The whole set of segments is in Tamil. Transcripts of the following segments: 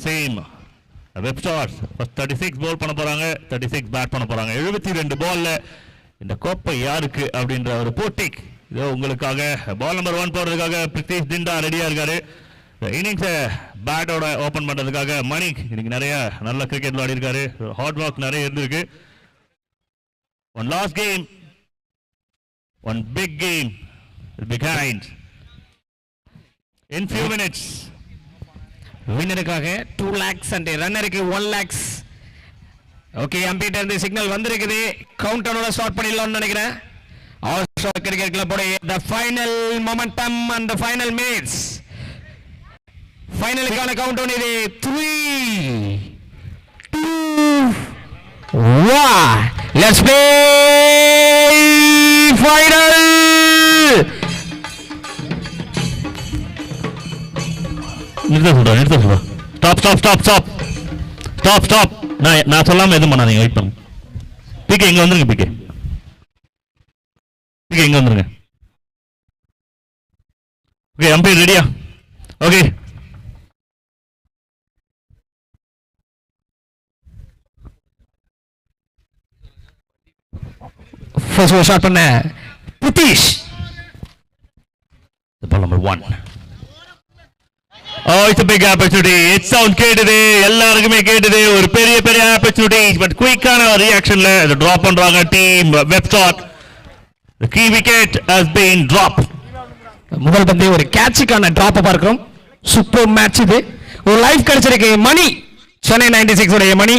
சேம் வெப்ஸ்டார்ஸ் 36 பால் பண்ண போறாங்க, 36 பேட் பண்ண போறாங்க. 72 பால்ல இந்த கோப்பை யாருக்கு அப்படின்ற ஒரு போட்டி இதோ உங்களுக்காக. பால் நம்பர் 1 போடுறதுக்காக பிரித்திஷ் திண்டா ரெடியா இருக்காரு. இன்னிங்ஸை பேட்டோட ஓபன் பண்றதுக்காக மணிக் இன்னைக்கு நிறைய நல்ல கிரிக்கெட் விளையாடி இருக்காரு. ஹார்ட் ஒர்க் நிறைய இருந்திருக்கு. One last game, one big game behind in few minutes. வின்னருக்காக 2 lakhs and ரன்னருக்கு 1 lakhs. ஓகே, அம்பீட்டர் இருந்து சிக்னல் வந்திருக்குது. கவுண்ட் டவுனோட ஸ்டார்ட் பண்ணிடலாம்னு நினைக்கிறேன். ஆல்சோ கிரிக்கெட் கிளப்போட the final momentum and the final minutes. ஃபைனலுக்கான கவுண்ட் டவுன் இது 3 2 1 let's play final. நிறுத்த சொல்றா. ஸ்டாப். நான் சொல்லாம எதுவும் பண்ணாதீங்க. வெயிட் பண்ணுங்க. பிகே இங்க வந்துருங்க. பிகே இங்க வந்துருங்க. ஓகே, அம்பையர் ரெடியா? ஓகே, ஃபர்ஸ்ட் ஷாட் பண்ண Prithish. Ball number 1. it's a big opportunity. It sound கேட்டது, எல்லாருக்குமே கேட்டது. ஒரு பெரிய opportunity, but குயிக்கான ரியாக்ஷன்ல இத டிராப் பண்றாங்க team Webstar. The key wicket has been dropped. முதல் பந்தே ஒரு கேட்சுக்கான டிராப் பார்க்கிறோம். சூப்பர் மேட்ச் இது. ஒரு லைஃப் கிடைச்சிருக்கு. மணி சென்னை 96 உடைய Mani.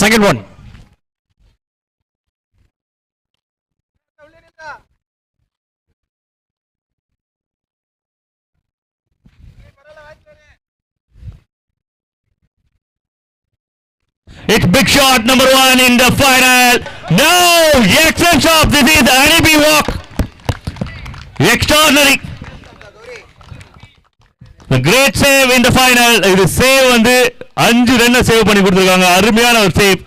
Second one. It's big shot number 1 in the final. No, excellent shot. This is the honeybee walk. Extraordinary. The great save in the final. இது சேவ் வந்து 5 ரன்னை சேவ் பண்ணி கொடுத்திருக்காங்க. அருமையான ஒரு சேவ்.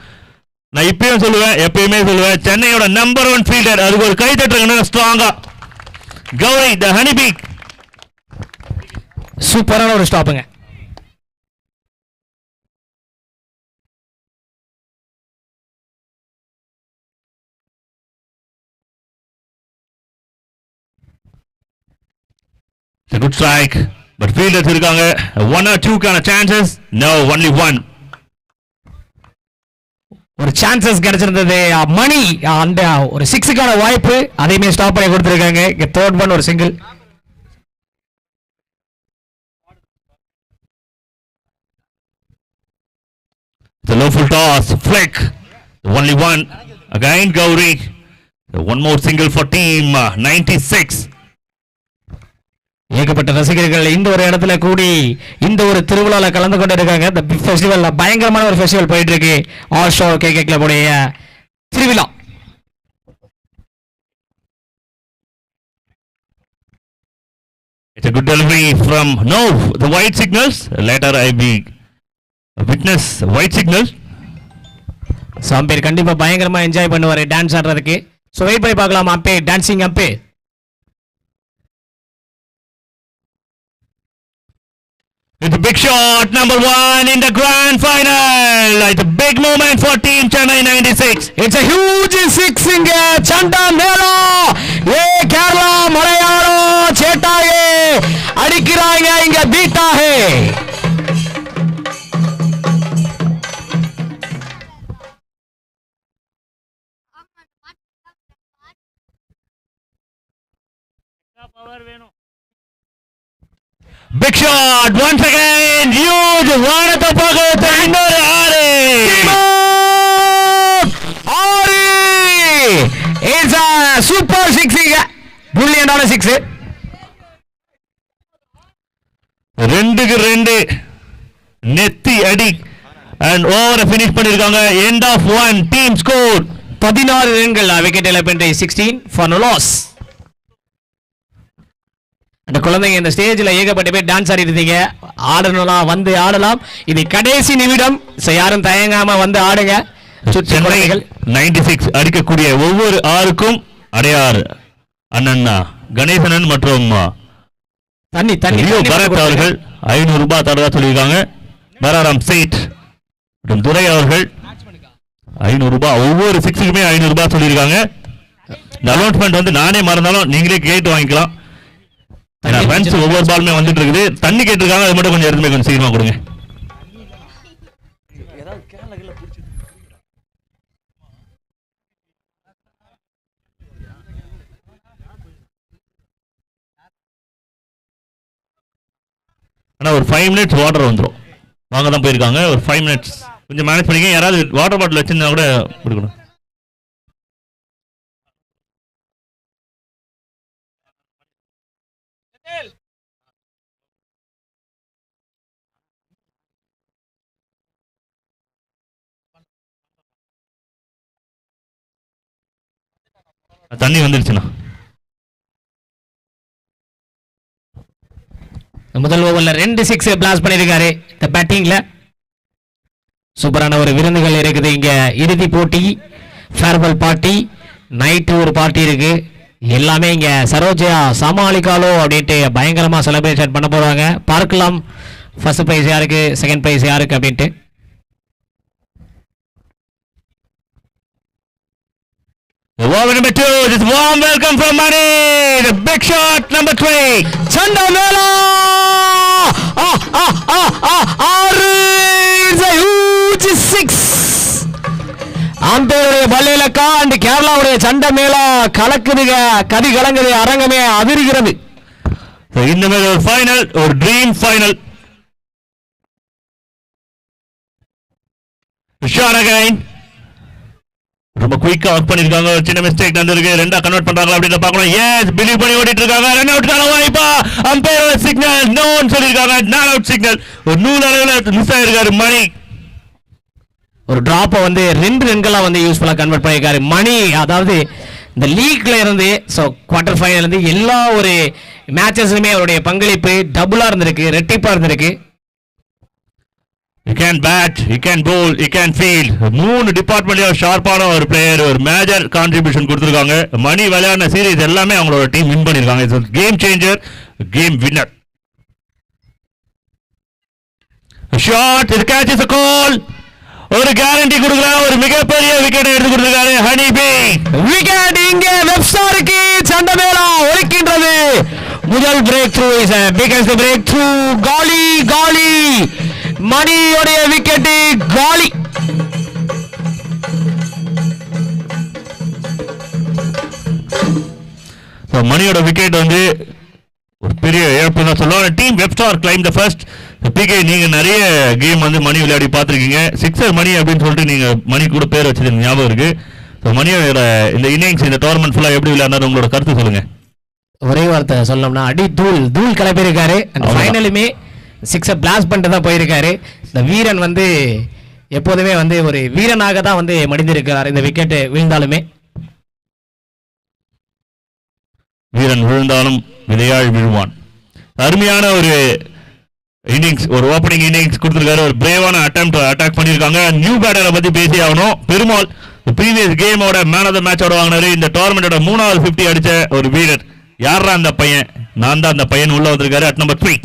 நான் இப்பயும் சொல்லுவேன், எப்பயுமே சொல்லுவேன், சென்னையோட நம்பர் 1 ஃபீல்டர். அதுக்கு ஒரு கை தட்டுங்க ஸ்ட்ராங்கா. Gowri the honeybee. சூப்பரான ஒரு ஸ்டாப்புங்க. It's a good strike, but fielders இருக்காங்க. 1 or 2 kind of chances. No, only 1. ஒரு சான்சஸ் கிடைச்சிருந்தது. மணி அந்த ஒரு 6க்கான வாய்ப்பு அதையுமே ஸ்டாப் பண்ணி கொடுத்திருக்காங்க. தேர்ட் ஒன் ஒரு single. The low full toss, flick. Only 1. Again, Gauri. One more single for team 96. ஏகப்பட்ட ரசிகர்கள் இந்த ஒரு இடத்துல கூடி இந்த ஒரு திருவிழால கலந்து கொண்டு இருக்காங்க. இந்த ஃபெஸ்டிவல்ல பயங்கரமான ஒரு ஃபெஸ்டிவல் போயிட்டு இருக்கு. ஆல்சோ கேகே கிளப் உடைய திருவிழா. It's a good delivery from the white signals. Later I be witness white signals. சாம்பேர் கண்டிப்பா பயங்கரமா என்ஜாய் பண்ணுவாரு டான்ஸ் ஆடுறதுக்கு. சோ வெயிட் பண்ணி பார்க்கலாம். அம்பே dancing அம்பே. It's a big shot, number 1 in the grand final. It's a big moment for team Chennai 96. It's a huge six in Chanda Mela. ये केरला मलयालो चेटा ये अड़िक्கிறாங்க இங்க பீட்டா है. பவர் வேணும். Big shot once again, huge வானத்தை பார்க்க இன்னொரு 6. It's a super six. பிரில்லியன்டான 6. 2 நெத்தி அடி and ஓவரை finish பண்ணிருக்காங்க. End of 1 team score 16 ரன்கள். விக்கெட் இழப்பின்றி 16 for no loss. அந்த குழந்தைங்க இந்த ஸ்டேஜ்ல ஏகப்பட்ட பேர் டான்ஸ் ஆடி இருந்தீங்க. ஆடணும் வந்து ஆடலாம். இது கடைசி நிமிடம். யாரும் தயங்காம வந்து ஆடுங்க. சென்னைகள் 96 அடிக்கக்கூடிய ஒவ்வொரு ஆறுக்கும் அடையாறு அண்ணா கணேசனன் மற்றும் தண்ணி ரியோ பரத் அவர்கள் 500 ரூபாய் தரதா சொல்லியிருக்காங்க. பராராம் சேட் மற்றும் துரை அவர்கள் 500 ரூபாய், ஒவ்வொரு 6க்குமே 500 ரூபாய் சொல்லியிருக்காங்க. இந்த அனௌன்ஸ்மெண்ட் வந்து நானே மறந்தாலும் நீங்களே கேட்டு வாங்கிக்கலாம். ரன்ஸ் ஒவ்வொரு பாலுமே வந்துட்டு இருக்குது. தண்ணி கேட்டிருக்காங்க, அது மட்டும் கொஞ்சம் எடுத்துமே கொஞ்சம் சீக்கிரமா கொடுங்க. ஆனால் ஒரு 5 minutes வாட்டர் வந்துடும். வாங்க தான் போயிருக்காங்க. ஒரு 5 minutes கொஞ்சம் மேனேஜ் பண்ணிக்க. யாராவது வாட்டர் பாட்டில் வச்சிருந்தா கூட கொடுக்கணும். தண்ணி வந்துருச்சுண்ணா. முதல் ஓவர்ல 2 6 பிளாஸ் பண்ணிருக்காரு. இந்த பேட்டிங்ல சூப்பரான ஒரு விருந்துகள் இருக்குது. இங்க இறுதி போட்டி, ஃபேர்வெல் பார்ட்டி, நைட்டு ஒரு பார்ட்டி இருக்கு. எல்லாமே இங்க சரோஜா சமாளிக்காலோ அப்படின்ட்டு பயங்கரமா செலிப்ரேஷன் பண்ண போறாங்க. பார்க்கலாம் ஃபர்ஸ்ட் பிரைஸ் யாருக்கு, செகண்ட் பிரைஸ் யாருக்கு அப்படின்ட்டு. Over number 2, just warm welcome from Mani, the big shot number 3. Chandamela! It's a huge 6. ஆம்பேருடைய பல்லேலக்கா and கேரளாவுடைய சண்டமேளா கலக்குதுங்க, கதி கலங்குது, அரங்கமே அதிர்கிறது. இந்த மாதிரி ஒரு ஃபைனல், ஒரு ட்ரீம் ஃபைனல். Shot again. ரொம்ப குயிக்கா ஒர்க் பண்ணிருக்காங்க. ஒரு சின்ன மிஸ்டேக் நடந்திருக்கு. ரெண்டா கன்வெர்ட் பண்றாங்களா அப்படின்னு பார்க்கலாம். எஸ், பிலீவ் பண்ணி ஓடிட்டு இருக்காங்க. ரன் அவுட்கான வாய்ப்பா, அம்பையரோட சிக்னல் நோன் சொல்லிருக்காங்க. Not out signal. ஒரு 100 அளவுல மிஸ் ஆயிருக்காரு மணி. ஒரு டிராப்பை வந்து 2 ரன்களா வந்து யூஸ்ஃபுல்லா கன்வெர்ட் பண்ணிருக்காரு மணி. அதாவது இந்த லீக்ல இருந்து குவார்டர் ஃபைனல் இருந்து எல்லா ஒரு மேட்சஸ்லுமே அவருடைய பங்களிப்பு டபுளா இருந்திருக்கு, ரெட்டிப்பா இருந்திருக்கு. He can bat, he can bowl, he can field. 3 டிபார்ட்மெண்ட்ல ஷார்ப்பான ஒரு பிளேயர், ஒரு மேஜர் கான்ட்ரிபியூஷன் கொடுத்திருக்காங்க. மணி விளையாடின சீரிஸ் எல்லாமே அவங்களோட டீம் வின் பண்ணிருக்காங்க. It's game changer, game winner. Shot, இது கேட்ச், இஸ் a call. ஒரு கேரண்டி கொடுக்கறாங்க. ஒரு மிகப்பெரிய விக்கெட் எடுத்து கொடுத்திருக்காரு ஹனி பி. விக்கெட் இங்கே வெப்ஸ்டாருக்கு சண்டமேளா ஒலிக்கின்றது. முதல் break through is a biggest break through. காலி காலி, மணியோடைய விக்கெட் காலி. மணியோட விக்கெட் வந்து ஒரு பெரிய இழப்பு தான் சொல்லுவாங்க. Team Webstar claim the first. PK, நீங்க நிறைய கேம் வந்து மணி விளையாடி பார்த்துருக்கீங்க. சிக்ஸர் மணி அப்படின்னு சொல்லிட்டு நீங்க மணி கூட பேர் வச்சது ஞாபகம் இருக்கு. மணியோட இந்த இன்னிங்ஸ், இந்த டோர்னமெண்ட் ஃபுல்லா எப்படி விளையாடுறது உங்களோட கருத்து சொல்லுங்க. ஒரே வார்த்தை சொல்லணும்னா அடி தூள் தூள் கிளப்பியிருக்காரு. அந்த ஃபைனலுமே 6 பிளாஸ் பண்ணிட்டு தான் போயிருக்காரு. இந்த வீரன் வந்து எப்போதுமே வந்து ஒரு வீரனாக தான் வந்து மடிந்திருக்கிறார். இந்த விக்கெட் விழுந்தாலுமே வீரன் விழுந்தாலும் விளையாள் விழுவான். அருமையான ஒரு இன்னிங்ஸ், ஒரு ஓப்பனிங் இன்னிங்ஸ் கொடுத்திருக்காரு. ஒரு பிரேவான அட்டாக் பண்ணியிருக்காங்க. நியூ பேட்டரை பத்தி பேசி ஆகணும். பெருமாள் ப்ரீவியஸ் கேமோட மேன் ஆஃப் த மேட்சோட வாங்கினாரு. இந்த டோர்னமெண்டோட 3வது 50 அடிச்ச ஒரு வீரர். யாரா அந்த பையன்? நான் தான் அந்த பையன். உள்ள வந்திருக்காரு அட் நம்பர் 3.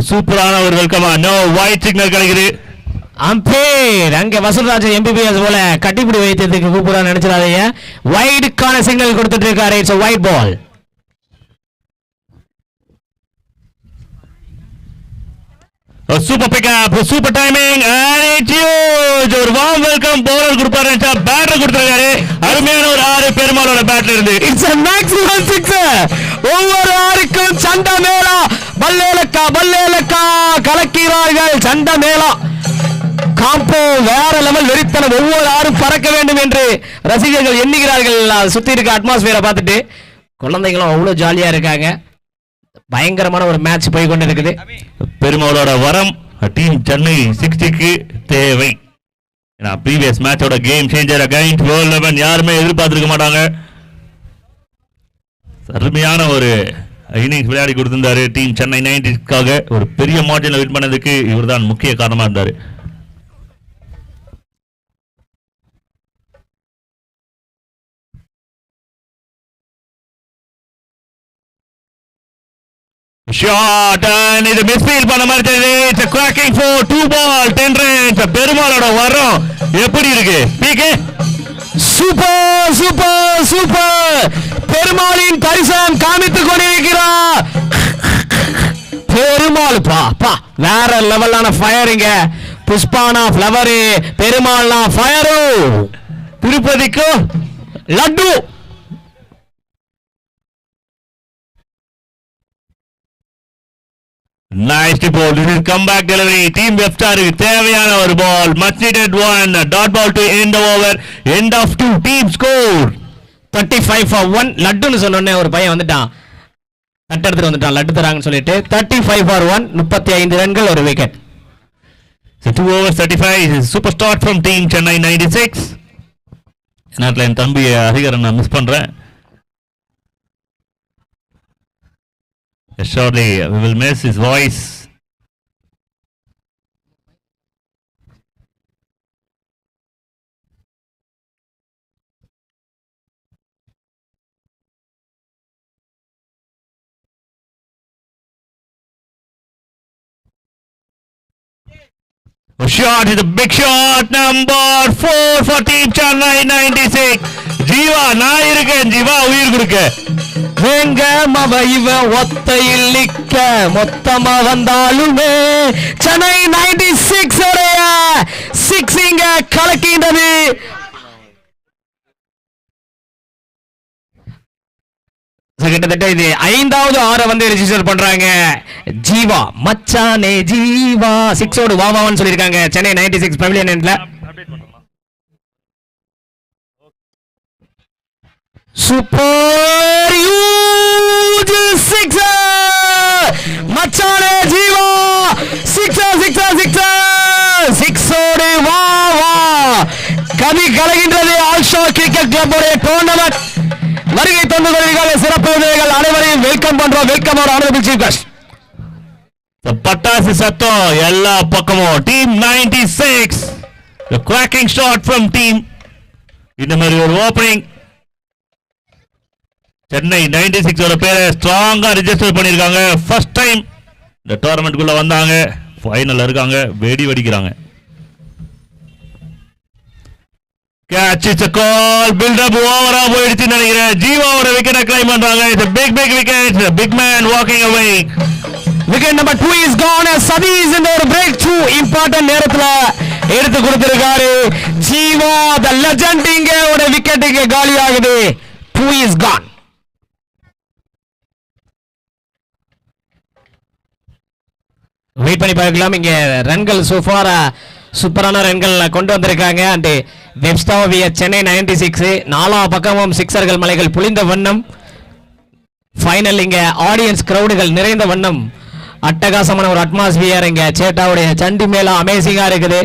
சூப்பரான ஒரு வெல்கமா. நோ ஒயிட் சிக்னல் கிடைக்குது. அம்பேர் அங்க வசூல்ராஜ் எம்பிபிஎஸ் போல கட்டிப்பிடி வைத்ததுக்கு கூப்பிடா நினைச்சிடாதீங்க. வைடுக்கான சிக்னல் கொடுத்துட்டு இருக்காரு. It's a white ball. Super pick up, super timing and it's huge. ஒரு வார்ம் வெல்கம் பவுலர் கொடுப்பாரு, பேட்டர் கொடுத்திருக்காரு. அருமையான ஒரு 6 பெருமாளோட பேட்ல இருந்து. It's a maximum sixer. ஒவ்வொரு ஆறுக்கும் சண்டமேளா. பல்லேலக்கா பல்லேலக்கா கலக்கிறார்கள். சண்டமேளா காம்போ வேற லெவல், வெறித்தனம். ஒவ்வொரு ஆறும் பறக்க வேண்டும் என்று ரசிகர்கள் எண்ணுகிறார்கள். சுத்தி இருக்க அட்மாஸ்பியரை பார்த்துட்டு குழந்தைகளும் அவ்வளவு ஜாலியா இருக்காங்க. பயங்கரமான ஒரு மேட்ச் போய் கொண்டு இருக்குது. பெருமாளோட வரம் டீம் சென்னை 60க்கு தேவை. ப்ரீவியஸ் மேட்சோட கேம் சேஞ்சர் அகைன்ஸ்ட் வேர்ல்ட் 11 யாருமே எதிர்பார்த்திருக்க மாட்டாங்க. அருமையான ஒரு இன்னிங்ஸ் விளையாடி கொடுத்திருந்தாரு டீம் சென்னை 90க்காக. ஒரு பெரிய மார்ஜினில் வின் பண்ணதுக்கு இவர் தான் முக்கிய காரணமா இருந்தாரு. ஷாட் அண்ட் இது மிஸ்ஃபீல் பண்ண மாதிரி தெரியுது. It's a cracking for 2 ball 10 runs. பெருமாளோட வரம் எப்படி இருக்கு பிகே? Super super super. பெருமாளின் தரிசனம் காமித்துக் கொண்டிருக்கிறார். பெருமாள் பா வேற லெவலான ஃபயரிங்க. புஷ்பானா ஃப்ளவரு, பெருமாள்னா ஃபயரு. திருப்பதிக்கு laddu. Nice ball. This is comeback delivery. Team left star தேவையான ஒரு ball. Much needed one. Dot ball to end the over. End of 2. Team score 35 for 1. லட்டுன்னு சொன்னோடனே ஒரு பையன் வந்துட்டான், தட்டு எடுத்துட்டு வந்துட்டான் லட்டு தராங்கன்னு சொல்லிட்டு. 35 for 1, 35 ரன்கள் ஒரு wicket. So 2 overs 35. Super start from team Chennai 96. நேரத்தில் என் தம்பி ஹரிகரன் நான் மிஸ் பண்றேன். Surely we will miss his voice. A shot is a big shot. Number 4 for team Chennai 96. Jeeva நான் இருக்கேன். ஜீவா உயிர் கொடுக்க வேங்க மவ இவ ஒத்தையில் நிக்க மொத்தமா வந்தாலுமே சென்னை 96 உடைய சிக்ஸிங்க கலக்கின்றது. கிட்டத்தட்ட இது 5வது ஆரை வந்து ரெஜிஸ்டர் பண்றாங்க. ஜீவா மச்சானே ஜீவா 6ஓடு வாவான்னு சொல்லியிருக்காங்க சென்னை 96 பவிலியன் எண்ட்ல. சூப்பர் ஹியூஜ் சிக்ஸர் மச்சானே ஜீவா. சிக்ஸோடு வா வா கவி கலகின்றது. ஆல்ஷா கிரிக்கெட் கிளப்போடைய டோர்னமெண்ட் வருகை தந்ததற்காக சிறப்பு உதவிகள் அனைவரையும் வெல்கம் பண்றோம். வெல்கம் அவர் ஆனரபிள் சீஃப் கெஸ்ட். பட்டாசு சத்தம் எல்லா பக்கமும். Team 96 the cracking shot from team. இந்த மாதிரி ஒரு ஓபனிங் சென்னை 96 ஓட பேரை ஸ்ட்ராங்கா ரெஜிஸ்டர் பண்ணிருக்காங்க. ஃபர்ஸ்ட் டைம் இந்த டோர்னமெண்ட் குள்ள வந்தாங்க, ஃபைனல்ல இருக்காங்க, வெடி வெடிக்கிறாங்க. Catch, it's a call. Build up over போயிடுச்சு நினைக்கிறேன். ஜீவாவோட விக்கெட்டை கிளைம் பண்றாங்க. It's a big wicket. A big man walking away. Wicket number 2 is gone. Satish இந்த ஒரு பிரேக் த்ரூ இம்பார்ட்டன்ட் நேரத்துல எடுத்து கொடுத்திருக்காரு. ஜீவா the legend இங்க ஒரு விக்கெட் இங்க காலி ஆகுது. 2 is gone. வெயிட் பண்ணி பார்க்கலாம். இங்க ரன்கள் சோஃபாரா சூப்பரான ரன்கள் கொண்டு வந்திருக்காங்க. அண்ட் வெப்ஸ்டாவிய சென்னை 96 நாலா பக்கமும் சிக்ஸர்கள் மலைகள் புளிந்த வண்ணம். ஃபைனல் இங்க ஆடியன்ஸ் கிரவுடுகள் நிறைந்த வண்ணம். அட்டகாசமான ஒரு அட்மாஸ்பியர் இங்க சேட்டாவுடைய சண்டி மேல அமேசிங்கா இருக்குது.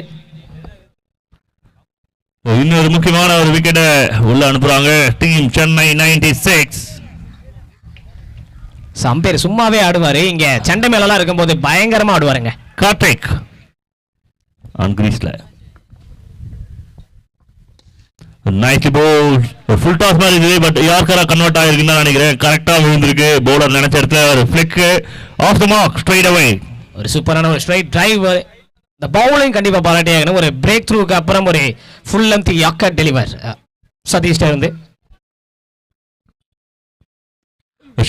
இன்னொரு முக்கியமான ஒரு விக்கெட்டை உள்ள அனுப்புறாங்க டீம் சென்னை 96. சம்பேர் சும்மாவே ஆடுவாரு, இங்க சண்டை மேலாம் இருக்கும்போது பயங்கரமா ஆடுவாருங்க. கார்த்திக் ஆன் கிரீஸ்ல நைட் போல் ஃபுல் டாஸ் மாதிரி இருக்குது. பட் யார்கரா கன்வெர்ட் ஆயிருக்குன்னு நினைக்கிறேன். கரெக்டா விழுந்திருக்கு. பவுலர் நினைச்ச இடத்துல ஒரு flick off the mark straight away. ஒரு சூப்பரான ஒரு ஸ்ட்ரைட் டிரைவ். இந்த பவுலிங் கண்டிப்பா பாராட்டே ஆகணும். ஒரு பிரேக் த்ரூக்கு அப்புறம் ஒரு ஃபுல் லென்த் யாக்கர் டெலிவர் சதீஷ்ட இருந்து.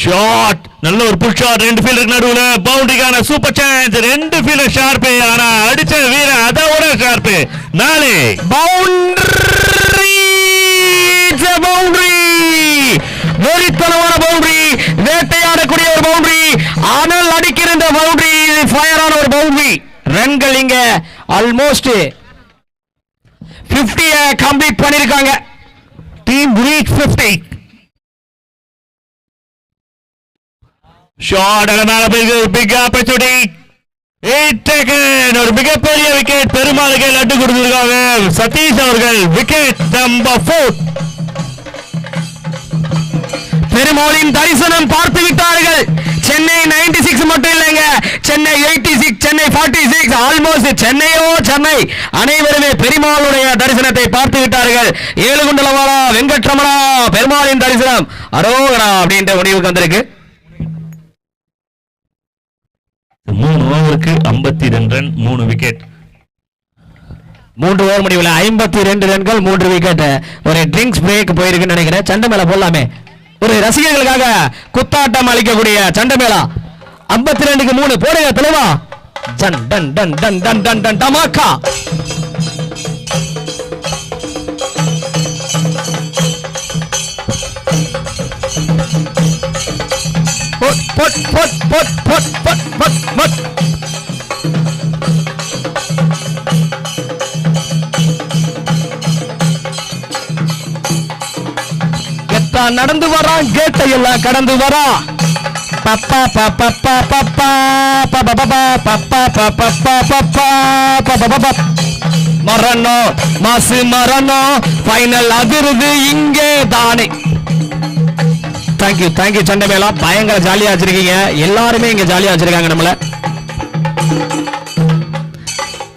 ஷாட் நல்ல ஒரு புல் ஷாட். ரெண்டு ஃபீல்டருக்கு நடுவுல பவுண்டரிக்கான சூப்பர் சான்ஸ். ரெண்டு ஃபீல்டர் ஷார்ப்பு. ஆனா அடிச்ச வீரன் அதோட ஷார்ப்பு. நாளே பவுண்டரி வெறித்தனமான பவுண்டரி, வேட்டையாடக்கூடிய ஒரு பவுண்டரி. ஆனால் அடிக்கிற இந்த பவுண்டரி ஃபயரான ஒரு பவுண்டரி. ரன்கள் இங்க ஆல்மோஸ்ட் 50 கம்ப்ளீட் பண்ணிருக்காங்க. Team reach 50. ஷாட் மேல போயிருக்கு. Big opportunity. 8 செகண்ட். ஒரு மிகப்பெரிய விக்கெட். பெருமாளுக்கு லட்டு கொடுத்திருக்காங்க சதீஷ் அவர்கள். Wicket number 4. பெருமாளின் தரிசனம் பார்த்து விட்டார்கள். சென்னை 96 மட்டும் இல்லைங்க, சென்னை 86, சென்னை 46, ஆல்மோஸ்ட் சென்னையோ சென்னை அனைவருமே பெருமாளுடைய தரிசனத்தை பார்த்து விட்டார்கள். ஏழுகுண்டலவாளா வெங்கட்ரமணா பெருமாளின் தரிசனம் அரோகரா அப்படின்ற முடிவுக்கு வந்திருக்கு. 52 ரன் 3 விக்கெட். 3 ஓவர் முடிவில் 52 ரன்கள் 3 விக்கெட். ஒரு ட்ரிங்க்ஸ் பிரேக் போயிருக்குன்னு நினைக்கிறேன். சண்டை மேல போடலாமே, ஒரு ரசிகர்களுக்காக குத்தாட்டம் அளிக்கக்கூடிய சண்டை மேளா. 52க்கு 3 போடுங்க தலைவா. ஜன் டன் டன் டன் டன் டன் டன் டமாக்கா. பொட் பொட் பொட் பொட் பொட் பொட் பொட் பொட். நடந்து வரான், கேட்டை எல்லாம் கடந்து வரா. பப்பா பப்பா பப்பா பப்பா பப்பா பப்பா மரணம் மாசு மரணம் ஃபைனல் அதிருது இங்கே தானே. தேங்க்யூ தேங்க்யூ சண்டை மேலா, பயங்கர ஜாலியா வச்சிருக்கீங்க. எல்லாருமே இங்க ஜாலியா வச்சிருக்காங்க நம்மள.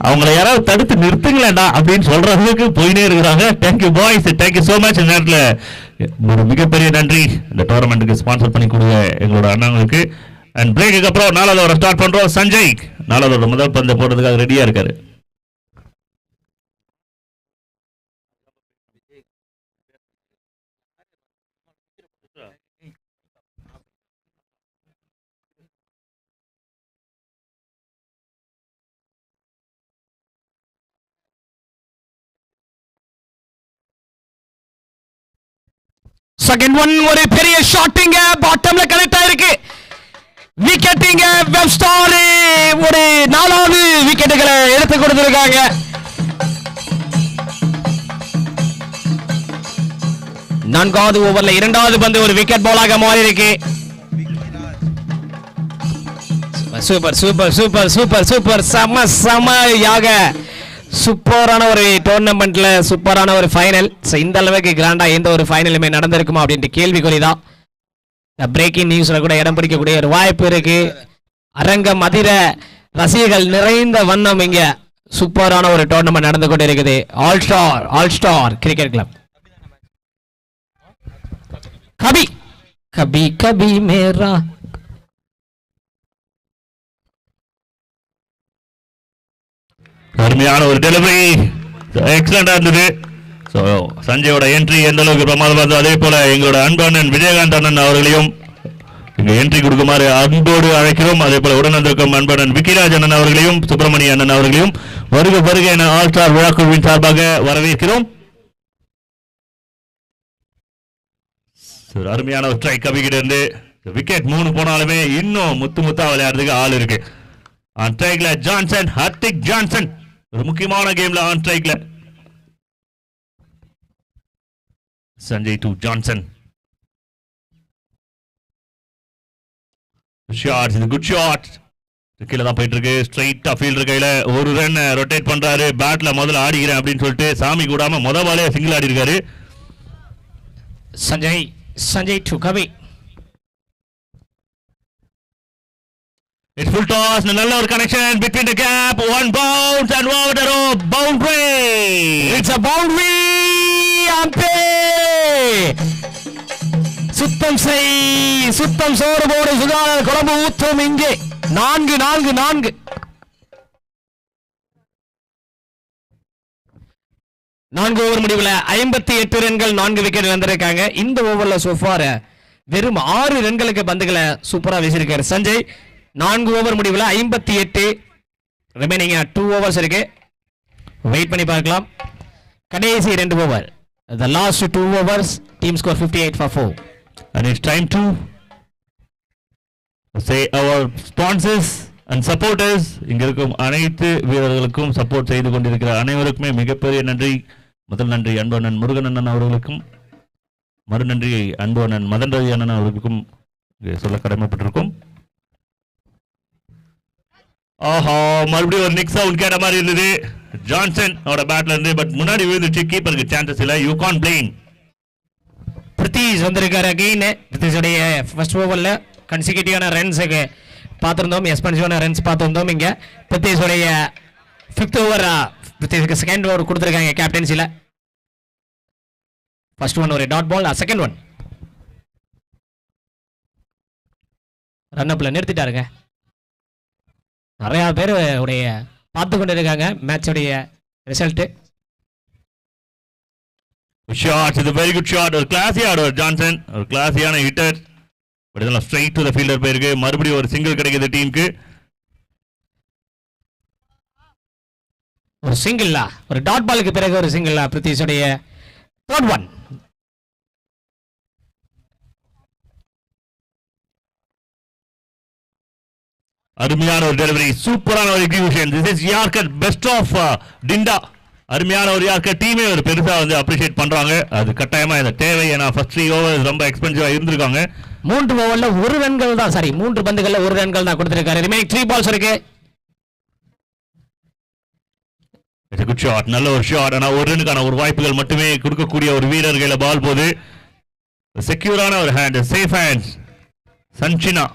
அவங்களை யாராவது தடுத்து நிறுத்துங்களேண்டா அப்படின்னு சொல்றதுக்கு போயினே இருக்கிறாங்க. Thank you boys, thank you so much. இந்த நேரத்தில் ஒரு மிகப்பெரிய நன்றி இந்த டோர்னமெண்ட்டுக்கு ஸ்பான்சர் பண்ணி கொடுங்க எங்களோட அண்ணாங்களுக்கு. அண்ட் பிரேக்குக்கு அப்புறம் 4வது ஓவர் ஸ்டார்ட் பண்றோம். சஞ்சய் 4வது ஓவர் முதல் பந்தை போடுறதுக்காக ரெடியா இருக்காரு. செகண்ட் ஒன் ஒரு பெரிய ஷாட்டிங்க பாட்டம்ல கனெக்ட் ஆயிருக்கு. விக்கெட்டிங்க வெப்ஸ்டார் ஒரு 4வது விக்கெட்டுகளை எடுத்து கொடுத்திருக்காங்க. நான்காவது ஓவர்ல 2வது பந்து ஒரு விக்கெட் பாலாக மாறி இருக்கு. Super super super super super செம செமையாக சூப்பரான ஒரு டோர்னமெண்ட்ல சூப்பரான ஒரு ஃபைனல். இந்த அளவுக்கு கிராண்டா எந்த ஒரு ஃபைனலுமே நடந்திருக்குமா அப்படின்ட்டு கேள்விக்குறிதான். பிரேக்கிங் நியூஸ்ல கூட இடம் பிடிக்கக்கூடிய ஒரு வாய்ப்பு இருக்கு. அரங்கம் அதிர ரசிகர்கள் நிறைந்த வண்ணம் இங்க சூப்பரான ஒரு டோர்னமெண்ட் நடந்து கொண்டு இருக்குது. All star cricket club. கபி கபி கபி மேரா அருமையான ஒரு டெலிவரி, எக்ஸலண்டா இருந்தது. ஸோ சஞ்சயோட என்ட்ரி எந்த அளவுக்கு பிரமாதமா இருந்தது, அதே போல எங்களோட அன்பண்ணன் விஜயகாந்த் அண்ணன் அவர்களையும் இங்க என்ட்ரி கொடுக்குமாறு அன்போடு அழைக்கிறோம். அதே போல உடன் வந்திருக்கும் அன்பண்ணன் விக்கிராஜ் அண்ணன் அவர்களையும் சுப்பிரமணிய அண்ணன் அவர்களையும் வருக வருக என ஆல் ஸ்டார் விழாக்குழுவின் சார்பாக வரவேற்கிறோம். அருமையான ஒரு ஸ்ட்ரைக் கவிக்கிட்ட இருந்து விக்கெட் 3 போனாலுமே இன்னும் முத்து முத்தா விளையாடுறதுக்கு ஆள் இருக்கு. ஆன் ஸ்ட்ரைக்ல ஜான்சன், ஹர்திக் ஜான்சன் ஒரு முக்கியமான கேம்ல ஆன் ஸ்ட்ரைக்ல. சஞ்சய் டு ஜான்சன், ஷாட், இது குட் ஷாட். கீழே தான் போயிட்டு இருக்கு. ஸ்ட்ரைட்டா ஃபீல்டர் கையில ஒரு ரன் ரொட்டேட் பண்றாரு. பேட்ல முதல்ல ஆடிக்கிறேன் அப்படின்னு சொல்லிட்டு சாமி கூடாம முத பாலே சிங்கிள் ஆடி இருக்காரு. Sanjay to Kavi. It's full toss, நல்ல ஒரு connection between the gap, one bounce and over the rope, boundary. It's a boundary. அம்பே சுத்தம் சோறு போடு சுகாதார குழம்பு ஊற்றும் இங்கே. 4 ஓவர் முடிவில் 58 ரன்கள் 4 விக்கெட் வந்திருக்காங்க. இந்த ஓவர்ல சோஃபார் வெறும் 6 ரன்களுக்கு பந்துகளை சூப்பரா வீசியிருக்காரு சஞ்சய். 4 ஓவர் முடிவில் 58, ரிமைனிங் 2 ஓவர்ஸ் இருக்கு. வெயிட் பண்ணி பார்க்கலாம். கடைசி 2 over, the last 2 overs, team score 58 for 4. And it's time to say our sponsors and supporters. இங்க இருக்கும் அனைத்து வீரர்களுக்கும் சப்போர்ட் செய்து கொண்டிருக்கிற அனைவருக்குமே மிகப்பெரிய நன்றி. முதல் நன்றி அன்பு அண்ணன் முருகன் அண்ணன் அவர்களுக்கும், மறு நன்றி அன்பு அண்ணன் மதன் ரவி அண்ணன் அவர்களுக்கும் சொல்ல கடமைப்பட்டிருக்கும். ஆஹா, மறுபடியும் ஒரு நிக் சவுண்ட் கேட்ட மாதிரி இருந்தது ஜான்சன் அவரோட பேட்ல இருந்து. பட் முன்னாடி விழுந்துச்சு, கீப்பருக்கு சான்சஸ் இல்ல. You can't blame. பிரித்திஷ் வந்திருக்காரு அகைன். பிரித்திஷோடைய ஃபர்ஸ்ட் ஓவர்ல கன்சிக்யூட்டிவான ரன்ஸ் பார்த்திருந்தோம், எக்ஸ்பென்சிவான ரன்ஸ் பார்த்திருந்தோம். இங்க பிரித்திஷோடைய 5th ஓவர் பிரித்திஷுக்கு செகண்ட் ஓவர் கொடுத்திருக்காங்க கேப்டன்சில. ஃபர்ஸ்ட் ஒன் ஒரு dot ball, second one run அப்ல நிறுத்திட்டாருங்க. நிறையா பேர் உடைய பார்த்து கொண்டு இருக்காங்க மேட்சுடைய ரிசல்ட்டு. ஷாட், இது வெரி குட் ஷாட். ஒரு கிளாஸி ஆடுவார் ஜான்சன், ஒரு கிளாஸியான ஹிட்டர். பட் இதெல்லாம் ஸ்ட்ரைட் டு த ஃபீல்டர் போயிருக்கு. மறுபடியும் ஒரு சிங்கிள் கிடைக்குது டீமுக்கு. ஒரு சிங்கிளா, ஒரு டாட் பாலுக்கு பிறகு ஒரு சிங்கிளா பிரித்திஷுடைய தேர்ட் ஒன். அருமையான ஒரு டெலிவரி, சூப்பரான ஒரு execution. This is yorker best of Dinda. அருமையான ஒரு யார்கர் டீமே ஒரு பெருசா வந்து அப்ரிஷியேட் பண்றாங்க. அது கட்டாயமா இந்த தேவை. ஏன்னா ஃபர்ஸ்ட் 3 ஓவர்ஸ் ரொம்ப எக்ஸ்பென்சிவா இருந்திருக்காங்க. 3 ஓவர்ல 1 ரன்கள் தான், சாரி 3 பந்துகள்ல 1 ரன்கள் தான் கொடுத்திருக்காரு. ரிமைனிங் 3 பால்ஸ் இருக்கு. இட்ஸ் குட் ஷாட், நல்ல ஒரு ஷாட். ஆனா ஒரு ரனுக்கான ஒரு வாய்ப்புகள் மட்டுமே கொடுக்கக்கூடிய ஒரு வீரர்களை பால் போது. செக்யூரான ஒரு ஹேண்ட், சேஃப் ஹேண்ட்ஸ். சஞ்சினா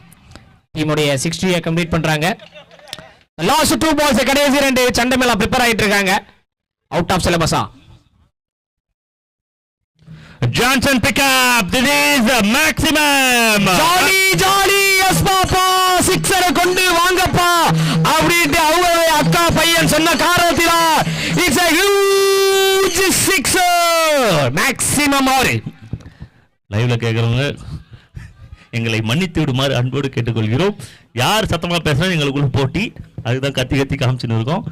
டீமுடைய 60 கம்ப்ளீட் பண்றாங்க. லாஸ்ட் 2 பால்ஸ் கடைசி 2 சண்டை மேல ப்ரிப்பேர் ஆயிட்டு இருக்காங்க. அவுட் ஆஃப் சிலபஸா. Johnson pick up. This is the maximum. Jolly yes papa சிக்ஸரை கொண்டு வாங்கப்பா அப்படின்ட்டு அவங்களுடைய அக்கா பையன் சொன்ன காரணத்திலா it's a huge sixer maximum ஆறு. லைவ்ல கேக்குறவங்க எங்களை மன்னித்து விடுமாறு அன்போடு கேட்டுக்கொள்கிறோம். யார் சத்தமா பேசுறா எங்களுக்குள்ள போட்டி, அதுதான் கத்தி கத்தி காமிச்சுன்னு இருக்கோம்.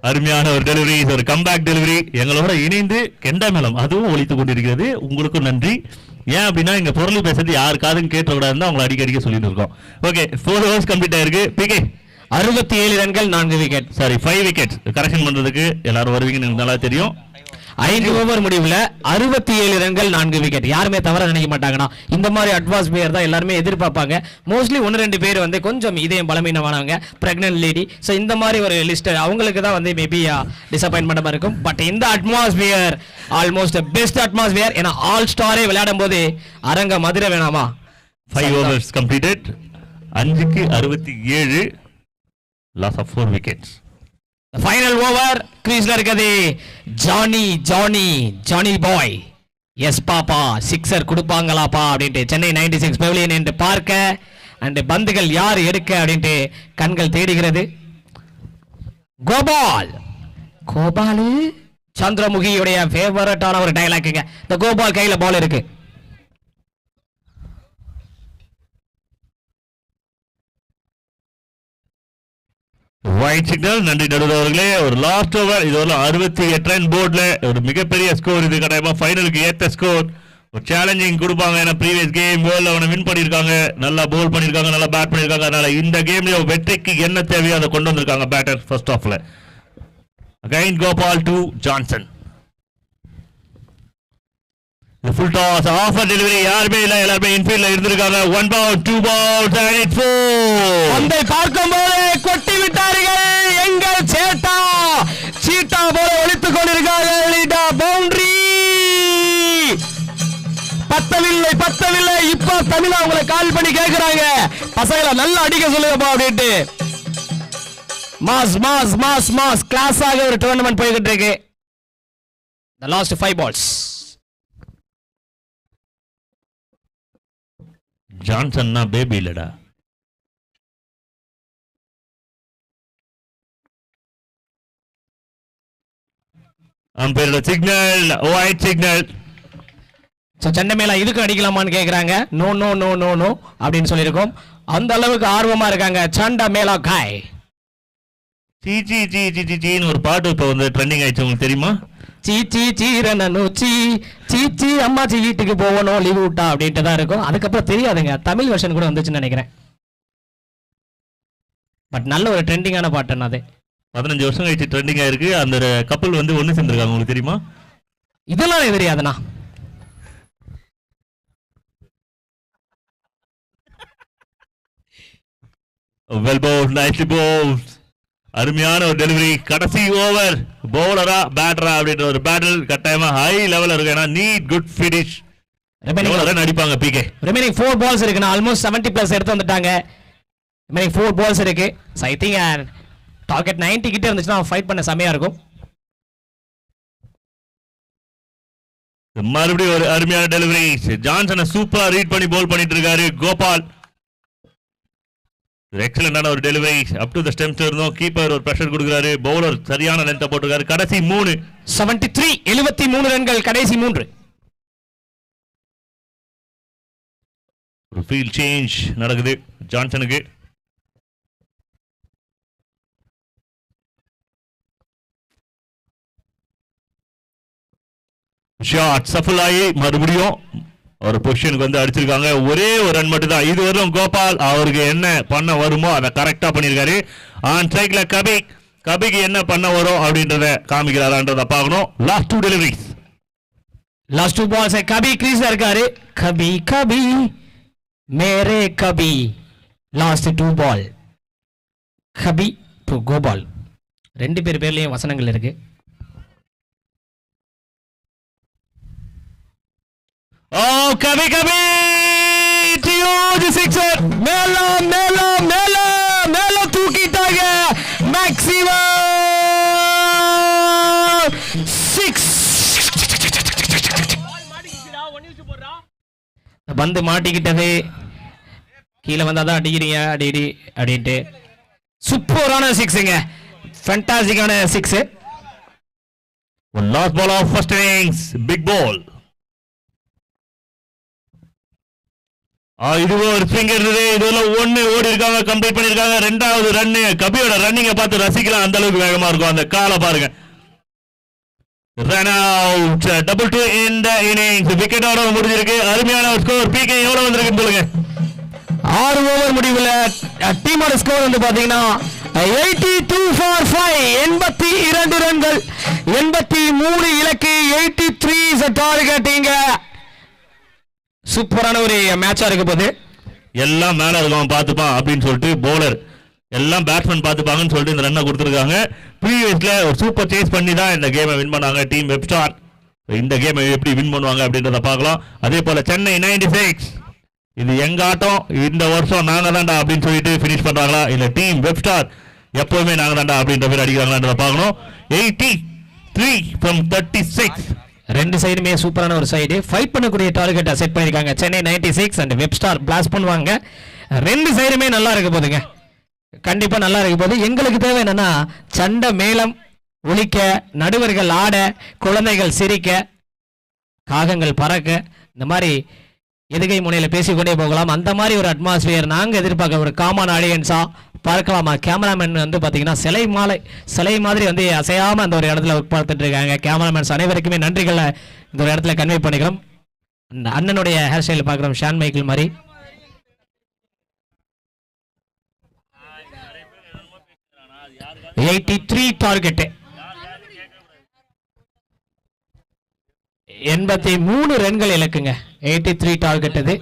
அருமையான ஒரு டெலிவரி, ஒரு கம்பேக் டெலிவரி. எங்களோட இணைந்து கெண்டா மேளம் அதுவும் ஒலித்துக் கொண்டிருக்கிறது. உங்களுக்கும் நன்றி. ஏன் அப்படின்னா இங்க பொருள் பேசுறது யாருக்காதுன்னு கேட்டக்கூடாதுன்னு அவங்களை அடிக்கடிக்க சொல்லிட்டு இருக்கோம். ஓகே, 4 ஓவர்ஸ் கம்ப்ளீட் ஆயிருக்கு. பிகே 67 ரன்கள் 4 விக்கெட், சாரி 5 விக்கெட்ஸ். கரெக்ஷன் பண்றதுக்கு எல்லாரும் வருவீங்கன்னு எனக்கு நல்லா தெரியும். 5 ஓவர் முடிவுல 67 ரன்கள் 4 விக்கெட். யாருமே தவற நினைக்க மாட்டாங்கண்ணா. இந்த மாதிரி அட்மாஸ்பியர் தான் எல்லாருமே எதிர்பார்ப்பாங்க. மோஸ்ட்லி 1-2 பேர் வந்து கொஞ்சம் இதயம் பலவீனமானவங்க, பிரெக்னன்ட் லேடி. ஸோ இந்த மாதிரி ஒரு லிஸ்ட் அவங்களுக்கு தான் வந்து மேபி டிசப்பாயின்மெண்டமா இருக்கும். பட் இந்த அட்மாஸ்பியர் ஆல்மோஸ்ட் பெஸ்ட் அட்மாஸ்பியர். ஏன்னா ஆல் ஸ்டாரே விளையாடும் போது அரங்க மதுரை வேணாமா. 5 ஓவர்ஸ் கம்ப்ளீட்டட். 5க்கு 67, loss of 4 wickets. Final over கிரீஸ்ல இருக்குது ஜானி பாய். எஸ் பாப்பா சிக்ஸர் கொடுப்பாங்களாப்பா அப்படின்ட்டு சென்னை 96 பெவிலியன் என்று பார்க்க அண்ட் பந்துகள் யார் எடுக்க அப்படின்ட்டு கண்கள் தேடுகிறது. கோபால் சந்திரமுகியுடைய ஃபேவரட்டான ஒரு டைலாக்குங்க. இந்த கோபால் கையில பால் இருக்கு. White signal. நன்றி நடுவர் அவர்களே. ஒரு லாஸ்ட் ஓவர், இது ஒரு 68 ரன் போர்ட்ல ஒரு மிகப்பெரிய ஸ்கோர். இது கட்டாயமா ஃபைனலுக்கு ஏத்த ஸ்கோர். ஒரு சேலஞ்சிங் கொடுப்பாங்க. ஏன்னா ப்ரீவியஸ் கேம் வேர்ல்ட்ல அவனை வின் பண்ணிருக்காங்க, நல்லா போல் பண்ணிருக்காங்க, நல்லா பேட் பண்ணிருக்காங்க. அதனால இந்த கேம்ல வெற்றிக்கு என்ன தேவையோ அதை கொண்டு வந்திருக்காங்க பேட்டர் ஃபர்ஸ்ட் ஆஃப்ல. Again Gopal to Johnson. Full toss, offer delivery. யாருமே இல்ல, எல்லாருமே இன்ஃபீல்ட்ல இருந்திருக்காங்க. 1 ball 2 balls and it's 4. பந்தை பார்க்கும்போது கொட்டி விட்டார்கள் எங்கள் சீட்டா போல ஒழித்துக் கொண்டிருக்கார்கள். பவுண்டரி பத்தவில்லை. இப்ப தமிழா உங்களை கால் பண்ணி கேட்கிறாங்க, பசங்களை நல்லா அடிக்க சொல்லுங்கப்பா அப்படின்ட்டு. மாஸ் கிளாஸாக ஒரு டோர்னமெண்ட் போய்கிட்டு இருக்கு. The last 5 balls. ஜான்சன்னா பேபி இல்லடா. அம்பையரோட சிக்னல், ஒயிட் சிக்னல். சென்னை மேல இதுக்கு அடிக்கலாமான்னு கேக்குறாங்க. நோ அப்படின்னு சொல்லியிருக்கோம். அந்த அளவுக்கு ஆர்வமா இருக்காங்க சண்டா மேலா காய். சீன்னு ஒரு பாட்டு இப்ப வந்து ட்ரெண்டிங் ஆயிடுச்சு, உங்களுக்கு தெரியுமா? சீ அம்மாச்சி வீட்டுக்கு போகணும் லீவ் விட்டா அப்படின்ட்டு தான் இருக்கும். அதுக்கப்புறம் தெரியாதுங்க, தமிழ் வெர்ஷன் கூட வந்துச்சுன்னு நினைக்கிறேன். பட் நல்ல ஒரு ட்ரெண்டிங்கான பாட்டு. அது 15 வருஷம் கழிச்சு ட்ரெண்டிங் ஆயிருக்கு. அந்த கப்பல் வந்து ஒண்ணு சேர்ந்திருக்காங்க, உங்களுக்கு தெரியுமா? இதெல்லாம் எனக்கு தெரியாதுண்ணா. Well bowled, nicely bowled. அருமையான ஒரு டெலிவரி. கடைசி ஓவர் பவுலரா பேட்டரா அப்படின்ற ஒரு பேட்டில் கட்டாயமா ஹை லெவல்ல இருக்கு. ஏன்னா நீட் குட் ஃபினிஷ். நடிப்பாங்க பிகே. ரிமைனிங் 4 balls இருக்குன்னா ஆல்மோஸ்ட் 70+ எடுத்து வந்துட்டாங்க. ரிமைனிங் 4 balls இருக்கு. சோ ஐ திங்க் டார்கெட் 90 கிட்ட இருந்துச்சுன்னா ஃபைட் பண்ண செமையா இருக்கும். மறுபடியும் ஒரு அருமையான டெலிவரி. ஜான்சனை சூப்பரா ரீட் பண்ணி போல் பண்ணிட்டு இருக்காரு கோபால். எக்ஸலண்டான ஒரு delivery up to the stems இருந்தோம். கீப்பர் ஒரு பிரஷர் கொடுக்குறாரு. பவுலர் சரியான லென்த்தை போட்டுருக்காரு. கடைசி 3 73 ரன்கள் கடைசி 3. ஒரு ஃபீல்ட் சேஞ்ச் நடக்குது ஜான்சனுக்கு. ஷாட் சஃபல் ஆகி மறுபடியும் ஒரு பொசிஷனுக்கு வந்து அடிச்சிருக்காங்க. ஒரே ஒரு ரன் மட்டும் தான். இதுவரையும் கோபால் அவருக்கு என்ன பண்ண வருமோ அதை கரெக்டா பண்ணிருக்காரு. ஆன் ஸ்ட்ரைக்ல கபிக்கு என்ன பண்ண வரும் அப்படின்றத காமிக்கிறாரான்றத பார்க்கணும். Last 2 deliveries, last 2 balls Kabi கிரீஸ்ல இருக்காரு. கபி கபி மேரே கபி. Last 2 ball Kabi to Gopal. 2 பேர்லயும் வசனங்கள் இருக்கு. Oh, Kabi huge sixer. மேல தூக்கிட்டாங்க. மேக்ஸிமம் 6. பந்து மாட்டிக்கிட்டது. கீழே வந்தாதான் அடிக்கிறீங்க அடி அப்படின்ட்டு. சூப்பரான 6ங்க. ஃபேண்டாஸ்டிக்கான 6. One last ball of first innings, big ball. இதுவோ ஒரு ஸ்விங் இருந்தது. இதுல 1 ஓடி இருக்காங்க, கம்ப்ளீட் பண்ணிருக்காங்க. 2வது ரன். கபியோட ரன்னிங்க பார்த்து ரசிக்கலாம், அந்த அளவுக்கு வேகமா இருக்கும். அந்த காலை பாருங்க. Run out, double 2 in the innings. விக்கெட்டோட முடிஞ்சிருக்கு. அருமையான ஒரு ஸ்கோர். பிகே எவ்வளவு வந்திருக்குன்னு சொல்லுங்க. 6 ஓவர் முடிவுல டீமோட ஸ்கோர் வந்து பாத்தீங்கன்னா 82 for 5. 82 ரன்கள். 83 இலக்கு. 83 is a targeting. சூப்பரான ஒரு மேட்சா இருக்க போது. எல்லாம் மேல இருக்கும் பாத்துப்பான் அப்படின்னு சொல்லிட்டு போலர் எல்லாம் பேட்ஸ்மேன் பாத்துப்பாங்கன்னு சொல்லிட்டு இந்த ரன்னை கொடுத்துருக்காங்க. ப்ரீவியஸ்ல ஒரு சூப்பர் சேஸ் பண்ணி தான் இந்த கேமை வின் பண்ணாங்க டீம் வெப்ஸ்டார். இந்த கேமை எப்படி வின் பண்ணுவாங்க அப்படின்றத பார்க்கலாம். அதே போல சென்னை 96 இது எங்க ஆட்டம், இந்த வருஷம் நாங்க தான்டா அப்படின்னு சொல்லிட்டு பினிஷ் பண்றாங்களா, இல்ல டீம் வெப்ஸ்டார் எப்பவுமே நாங்க தான்டா அப்படின்ற பேர் அடிக்கிறாங்கன்றத பார்க்கணும். 83 from 36. 2 சைடுமே சூப்பரான ஒரு சைடு. ஃபைட் பண்ணக்கூடிய டார்கெட்டை செட் பண்ணிருக்காங்க சென்னை 96 அண்ட் வெப்ஸ்டார் பிளாஸ்ட் பண்ணுவாங்க. 2 சைடுமே நல்லா இருக்க போதுங்க. கண்டிப்பா நல்லா இருக்க போது. எங்களுக்கு தேவை என்னன்னா சண்டை மேளம் ஒலிக்க, நடுவர்கள் ஆட, குழந்தைகள் சிரிக்க, காகங்கள் பறக்க, இந்த மாதிரி எதுகை முனையில பேசிக்கொண்டே போகலாம். அந்த மாதிரி ஒரு அட்மாஸ்பியர் நாங்க எதிர்பார்க்க ஒரு காமன் ஆடியன்ஸா பார்க்கலாமா. கேமராமேன் வந்து பாத்தீங்கன்னா சிலை மாதிரி வந்து அசையாம அந்த ஒரு இடத்துல ஒர்க் பார்த்துட்டு இருக்காங்க. கேமராமேன்ஸ் அனைவருக்குமே நன்றிகளை இந்த ஒரு இடத்துல கன்வே பண்ணிக்கிறோம். அண்ணனுடைய ஹேர் ஸ்டைல் பார்க்குறோம், ஷான் மைக்கேல் மாதிரி. டார்கெட் 83 ரன்கள் இலக்குங்க. 83 டார்கெட். அது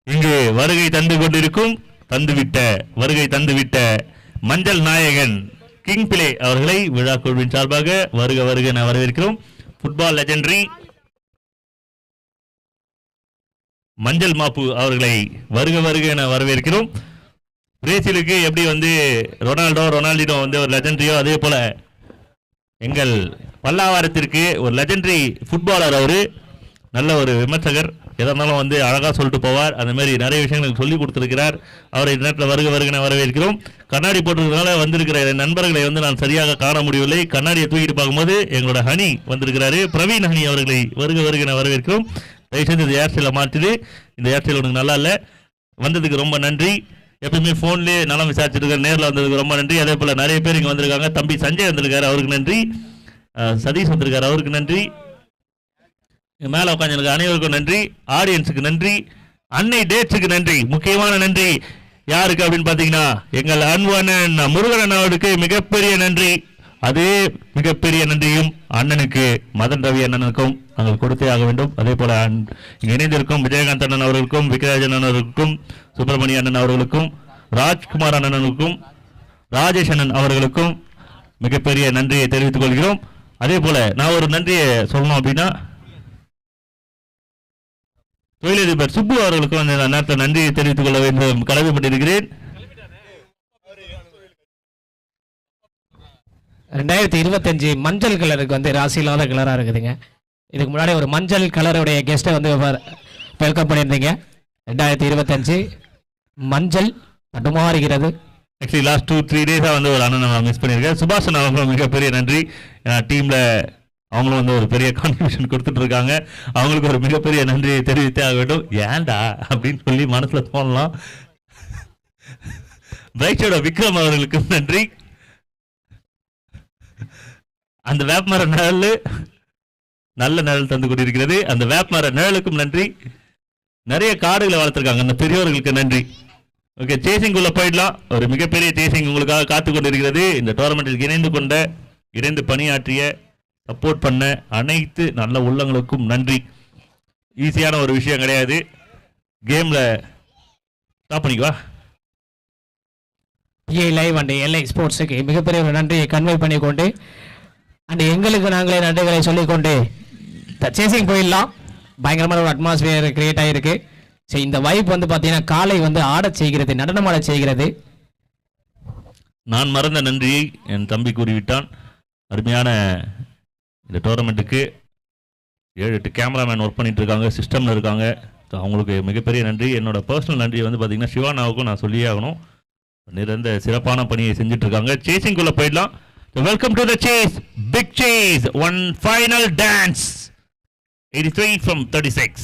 இங்கு வருகை தந்துவிட்ட மஞ்சள் நாயகன் கிங் பிளே அவர்களை விழா குழுவின் சார்பாக வருக என வரவேற்கிறோம். ஃபுட்பால் லெஜெண்டரி மஞ்சள் மாப்பு அவர்களை வருக என வரவேற்கிறோம். பிரேசிலுக்கு எப்படி வந்து ரொனால்டினோ வந்து ஒரு லெஜெண்டரியோ, அதே போல எங்கள் பல்லாவரத்திற்கு ஒரு லெஜெண்டரி ஃபுட்பாலர். அவரு நல்ல ஒரு விமர்சகர், எதா இருந்தாலும் வந்து அழகா சொல்லிட்டு போவார். அந்த மாதிரி நிறைய விஷயங்கள் சொல்லி கொடுத்திருக்கிறார். அவரை இந்த நேரத்தில் வருக வரவேற்கிறோம். கண்ணாடி போட்டிருக்கிறதுனால வந்திருக்கிற நண்பர்களை வந்து நான் சரியாக காண முடியவில்லை. கண்ணாடியை தூக்கிட்டு பார்க்கும்போது எங்களோட ஹனி வந்திருக்கிறாரு, பிரவீன் ஹனி அவர்களை வருக என வரவேற்கிறோம். தயவுசெய்து இந்த ஏர்செல்லை மாற்றுது, இந்த ஏர்செல் உனக்கு நல்லா இல்லை, வந்ததுக்கு ரொம்ப நன்றி. எப்பயுமே ஃபோன்லேயே நலம் விசாரிச்சிருக்காரு, நேரில் வந்ததுக்கு ரொம்ப நன்றி. அதே போல் நிறைய பேர் இங்கே வந்திருக்காங்க. தம்பி சஞ்சய் வந்திருக்காரு, அவருக்கு நன்றி. சதீஷ் வந்திருக்காரு, அவருக்கு நன்றி. மேலே உட்காந்துருக்க அனைவருக்கும் நன்றி. ஆடியன்ஸுக்கு நன்றி. அன்னை டேட்ஸுக்கு நன்றி. முக்கியமான நன்றி யாருக்கு அப்படின்னு பார்த்தீங்கன்னா எங்கள் அன்புண்ணன் முருகன் அவருக்கு மிகப்பெரிய நன்றி. அதே மிகப்பெரிய நன்றியும் அண்ணனுக்கு மதன் ரவி அண்ணனுக்கும் நாங்கள் கொடுத்தே ஆக வேண்டும். அதே போல இங்கே இணைந்திருக்கும் விஜயகாந்த் அண்ணன் அவர்களுக்கும், விக்ராஜன் அவர்களுக்கும், சுப்பிரமணிய அண்ணன் அவர்களுக்கும், ராஜ்குமார் அண்ணனுக்கும், ராஜேஷ் அண்ணன் அவர்களுக்கும் மிகப்பெரிய நன்றியை தெரிவித்துக் கொள்கிறோம். அதே போல நான் ஒரு நன்றியை சொல்லணும் அப்படின்னா தொழிலதிபர் சுப்பு அவர்களுக்கும் அந்த நேரத்தில் நன்றியை தெரிவித்துக் கொள்ள வேண்டும் கடமைப்பட்டிருக்கிறேன். 2025 மஞ்சள் கலருக்கு வந்து ராசி இல்லாத கலராக இருக்குதுங்க. இதுக்கு முன்னாடி ஒரு மஞ்சள் கலருடைய கெஸ்ட்டை வந்து வெல்கம் பண்ணியிருந்தீங்க. 2025 மஞ்சள் தடுமாறுகிறது. ஆக்சுவலி லாஸ்ட் 2-3 டேஸாக வந்து ஒரு அண்ணன் நான் மிஸ் பண்ணியிருக்கேன். சுபாஷன் அவங்களும் மிகப்பெரிய நன்றி. ஏன்னா டீமில் அவங்களும் வந்து ஒரு பெரிய கான்ட்ரிபியூஷன் கொடுத்துட்டு இருக்காங்க. அவங்களுக்கு ஒரு மிகப்பெரிய நன்றியை தெரிவித்தே ஆக வேண்டும். ஏன்டா அப்படின்னு சொல்லி மனசில் தோணலாம். பிரைட்டோட விக்ரம் அவர்களுக்கு நன்றி. அந்த வேப்பமர நிழல் நல்ல நிழல் தந்து கொண்டிருக்கிறது. அந்த வேப்பமர நிழலுக்கும் நன்றி. நிறைய காடுகளை வளர்த்துருக்காங்க அந்த பெரியவர்களுக்கு நன்றி. ஓகே, சேசிங் உள்ள போயிடலாம். ஒரு மிகப்பெரிய சேசிங் உங்களுக்காக காத்து கொண்டிருக்கிறது. இந்த டோர்னமெண்ட்டில் இணைந்து பணியாற்றிய சப்போர்ட் பண்ண அனைத்து நல்ல உள்ளங்களுக்கும் நன்றி. ஈஸியான ஒரு விஷயம் கிடையாது. கேமில் ஸ்டாப் பண்ணிக்குவா. PI லைவ் அண்ட் LI ஸ்போர்ட்ஸுக்கு மிகப்பெரிய ஒரு நன்றியை கன்வே பண்ணிக்கொண்டு அண்ட் எங்களுக்கு நாங்களே நன்றிகளை சொல்லிக்கொண்டு சேசிங் போயிடலாம். பயங்கரமான ஒரு அட்மாஸ்பியர் கிரியேட் ஆகிருக்கு. சரி, இந்த வைப் வந்து பார்த்தீங்கன்னா காலை வந்து ஆடச் செய்கிறது, நடனமாடச் செய்கிறது. நான் மறந்த நன்றியை என் தம்பி கூறிவிட்டான். அருமையான இந்த டோர்னமெண்ட்டுக்கு 7-8 கேமராமேன் ஒர்க் பண்ணிட்டு இருக்காங்க, சிஸ்டமில் இருக்காங்க. அவங்களுக்கு மிகப்பெரிய நன்றி. என்னோட பர்சனல் நன்றியை வந்து பார்த்தீங்கன்னா சிவானாவுக்கும் நான் சொல்லியே ஆகணும். நிறைந்த சிறப்பான பணியை செஞ்சுட்டு இருக்காங்க. சேசிங்குள்ளே போயிடலாம். Welcome to the chase, big chase, one final dance. 83 from 36.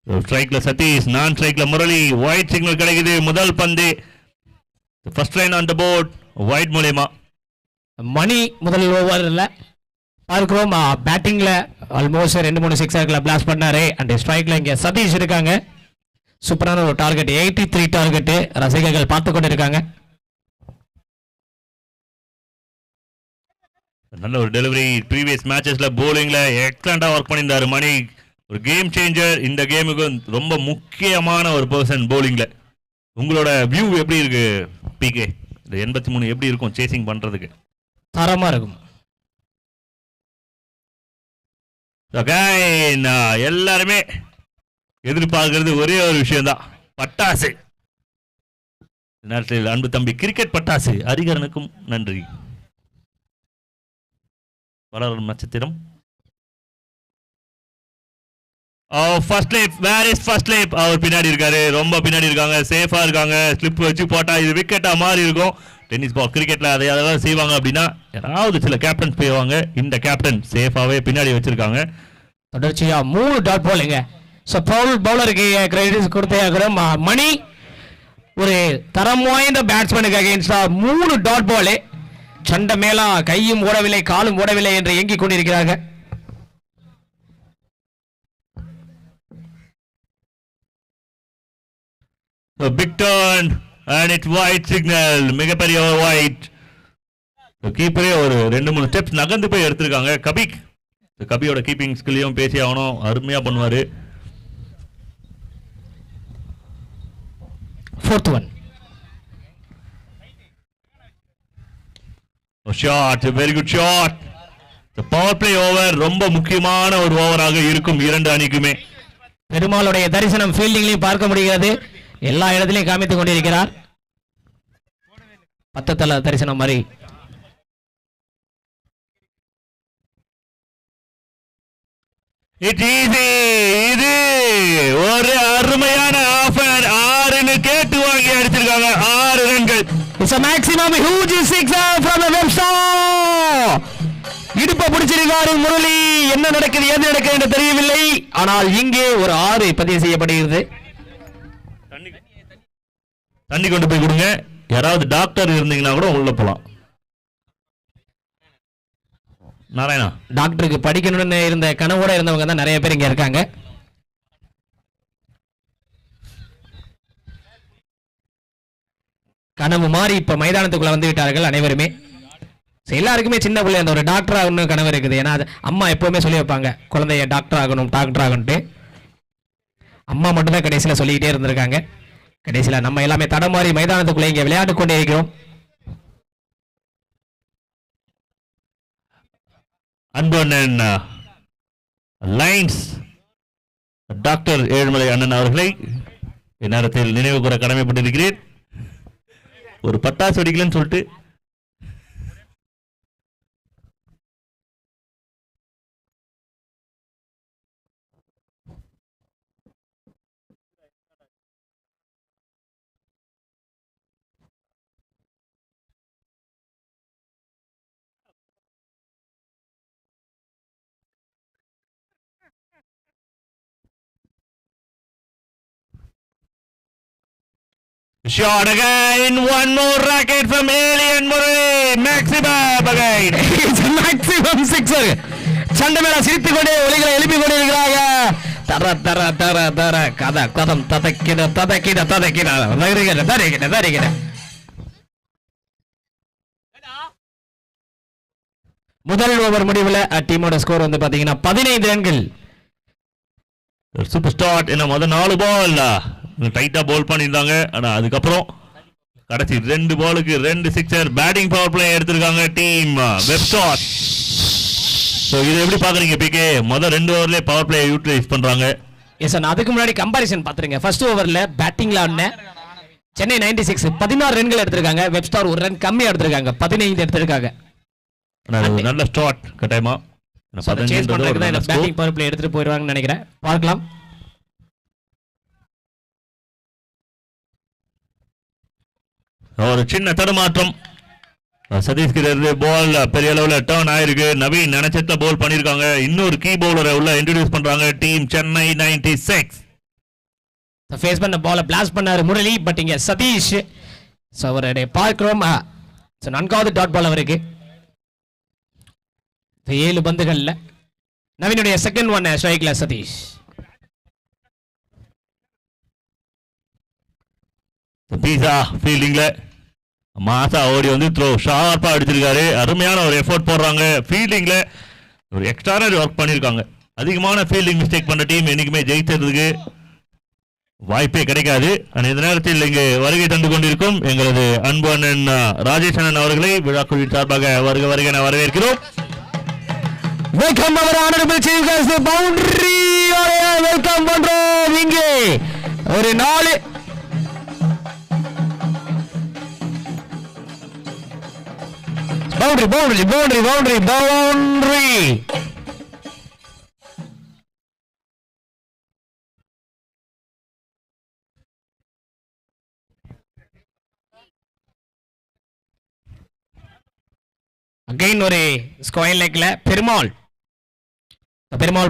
ஸ்ட்ரைக்ல சதீஷ், நான் ஸ்ட்ரைக்ல முரளி. ஒயிட் சிக்னல் கிடைக்குது. முதல் பந்து first line on the board wide மூலமா. மணி முதல் ஓவரில் பார்க்கிறோம். பேட்டிங்கில் ஆல்மோஸ்ட் 2-3 சிக்ஸர்களை பிளாஸ்ட் பண்ணாரு. அண்ட் ஸ்ட்ரைக்கில் இங்கே சதீஷ் இருக்காங்க. சூப்பரான ஒரு டார்கெட், 83 டார்கெட்டு ரசிகர்கள் பார்த்து கொண்டு இருக்காங்க. நல்ல ஒரு டெலிவரி. ப்ரீவியஸ் மேட்சஸ்ல போலிங்ல எக்ஸலண்டா ஒர்க் பண்ணியிருந்தாரு மணி. ஒரு கேம் சேஞ்சர். இந்த கேமுக்கு ரொம்ப முக்கியமான ஒரு பர்சன் போலிங்ல. உங்களோட வியூ எப்படி இருக்கு பிகே? இந்த 83 எப்படி இருக்கும் சேசிங் பண்றதுக்கு? தரமா இருக்கும். எல்லாருமே எதிர்பார்க்கிறது ஒரே ஒரு விஷயம் தான், பட்டாசு. நேரத்தில் அன்பு தம்பி கிரிக்கெட் பட்டாசு ஹரிகரனுக்கும் நன்றி. வளரும் நட்சத்திரம். First lap, where is first lap? அவர் பின்னாடி இருக்காரு, ரொம்ப பின்னாடி இருக்காங்க, சேஃபா இருக்காங்க. ஸ்லிப் வச்சு போட்டா இது விக்கெட்டா மாறி இருக்கும். டென்னிஸ் பால் கிரிக்கெட்ல அதையாவது செய்வாங்க அப்படின்னா யாராவது சில கேப்டன் போய்வாங்க. இந்த கேப்டன் சேஃபாவே பின்னாடி வச்சிருக்காங்க. தொடர்ச்சியா 3 டாட் பாலுங்க. ஸோ பவுலருக்கு கிரெடிட்ஸ் கொடுத்தே ஆகிறோம். மணி ஒரு தரம் வாய்ந்த பேட்ஸ்மேனுக்கு அகேன்ஸ்டா 3 டாட் பாலு. சண்டை மேலா கையும் ஓடவில்லை, காலும் ஓடவில்லை என்று இயங்கிக் கொண்டிருக்கிறார்கள். Big turn and it's white signal. மிகப்பெரிய white. கீப்பரே ஒரு 2-3 ஸ்டெப்ஸ் நகர்ந்து போய் எடுத்திருக்காங்க. கபியோட கீப்பிங் ஸ்கில்லையும் பேசி ஆகணும். அருமையா பண்ணுவாரு. 4th one. Shot, very good shot. Power play over ரொம்ப முக்கியமான ஒரு ஓவராக இருக்கும் இரண்டு அணிக்குமே. பெருமாளுடைய தரிசனம் ஃபீல்டிங்லையும் பார்க்க முடிகிறது. எல்லா இடத்திலையும் காமித்துக் கொண்டிருக்கிறார். 10 தல தரிசனம் மாதிரி. இது ஒரு அருமையான ஆஃபர். 6 கேட்டு வாங்கி அடிச்சிருக்காங்க. 6 ரன்கள். It's a maximum huge sixer from the Webster. இடுப்ப பிடிச்சிருக்காரு Murali. என்ன நடக்குது ஏது நடக்குது என்று தெரியவில்லை. ஆனால் இங்கே ஒரு 6 பதிவு செய்யப்படுகிறது. தண்ணி கொண்டு போய் கொடுங்க. யாராவது டாக்டர் இருந்தீங்கன்னா கூட உள்ள போலாம். நாராயணா, டாக்டருக்கு படிக்கணும்னு இருந்த கனவோட இருந்தவங்க தான் நிறைய பேர் இங்க இருக்காங்க. கனவு மாறி இப்ப மைதானத்துக்குள்ள வந்து விட்டார்கள் அனைவருமே. எல்லாருக்குமே சின்ன பிள்ளை அந்த ஒரு டாக்டர் ஆகணும்னு கனவு இருக்குது. ஏன்னா அம்மா எப்பவுமே சொல்லி வைப்பாங்க, குழந்தைய டாக்டர் ஆகணும் டாக்டர் ஆகணும்ட்டு. அம்மா மட்டும்தான் கடைசியில் சொல்லிக்கிட்டே இருந்திருக்காங்க. கடைசியில் நம்ம எல்லாமே தடமாறி மைதானத்துக்குள்ள இங்க விளையாட்டு கொண்டே இருக்கிறோம். அன்பண்ணன் லைன்ஸ் டாக்டர் ஏழுமலை அண்ணன் அவர்களை இந்நேரத்தில் நினைவு கூற கடமைப்பட்டிருக்கிறேன். ஒரு பட்டாசு வெடிக்கலன்னு சொல்லிட்டு Shot again, one more racket from Alien Murray. Maximum again. It's a maximum sixer. சண்டமேளா சிரித்துக் கொண்டே ஒலிகளை எழுப்பிக் கொண்டிருக்கிறாங்க. தர தர தர தர கத கதம் ததக்கிட ததக்கிட ததக்கிட தரிகிட தரிகிட தரிகிட. முதல் ஓவர் முடிவில் டீமோட ஸ்கோர் வந்து பாத்தீங்கன்னா 15 ரன்கள். சூப்பர் ஸ்டார்ட் என்ன முதல் 4 பால் டைட்டா பால் பண்ணியிருந்தாங்க. ஆனா அதுக்கப்புறம் கடைசி 2 பாலுக்கு 2 சிக்ஸர் பேட்டிங் பவர் பிளே எடுத்திருக்காங்க டீம் வெப்ஸ்டார். ஸோ இதை எப்படி பாக்குறீங்க பிகே? முதல் 2 ஓவர்லேயே பவர் பிளே யூட்டிலைஸ் பண்றாங்க. எஸ் சார், அதுக்கு முன்னாடி கம்பாரிசன் பாத்துருங்க. ஃபர்ஸ்ட் ஓவர்ல பேட்டிங்ல ஆடின சென்னை 96 16 ரன்கள் எடுத்திருக்காங்க. வெப்ஸ்டார் 1 ரன் கம்மியா எடுத்திருக்காங்க, 15 எடுத்திருக்காங்க. நல்ல ஸ்டார்ட் கட்டாயமா பேட்டிங் பவர் பிளே எடுத்துட்டு போயிடுவாங்கன்னு நினைக்கிறேன். பார்க்கலாம். ஒரு சின்ன தடுமாற்றம் சதீஷ்கிட்ட இருந்து பால் பெரிய அளவில் டர்ன் ஆயிருக்கு. நவீன் நினைச்சத பால் பண்ணிருக்காங்க. இன்னொரு கீ பவுலரை உள்ள இன்ட்ரோடியூஸ் பண்றாங்க டீம் சென்னை 96. ஃபேஸ் பண்ண பால பிளாஸ்ட் பண்ணாரு முரளி. பட் இங்க சதீஷ் அவருடைய பார்க்கிறோம் 4வது டாட் பால் அவருக்கு. 7 பந்துகள்ல நவீனுடைய செகண்ட் ஒன் ஸ்ட்ரைக்ல சதீஷ். பீஸா ஃபீல்டிங்ல மாசா ஓடி வந்து த்ரோ ஷார்ப்பா அடிச்சிருக்காரு. அருமையான ஒரு எஃபோர்ட் போடுறாங்க. ஃபீல்டிங்ல ஒரு எக்ஸ்ட்ரானரி ஒர்க் பண்ணிருக்காங்க. அதிகமான ஃபீல்டிங் மிஸ்டேக் பண்ண டீம் என்னைக்குமே ஜெயிக்கிறதுக்கு வாய்ப்பே கிடைக்காது. இந்த நேரத்தில் இங்கு வருகை தந்து கொண்டிருக்கும் எங்களது அன்பு அண்ணன் ராஜேஷ் அண்ணன் அவர்களை விழாக்குழுவின் சார்பாக வருக வருக என வரவேற்கிறோம். வெல்கம் அவர் honourable chief guest boundary welcome பண்றோம். இங்கே ஒரு 4 boundary boundary boundary boundary boundary. Again ஒரு ஸ்கொயர் லெக்ல பெருமாள்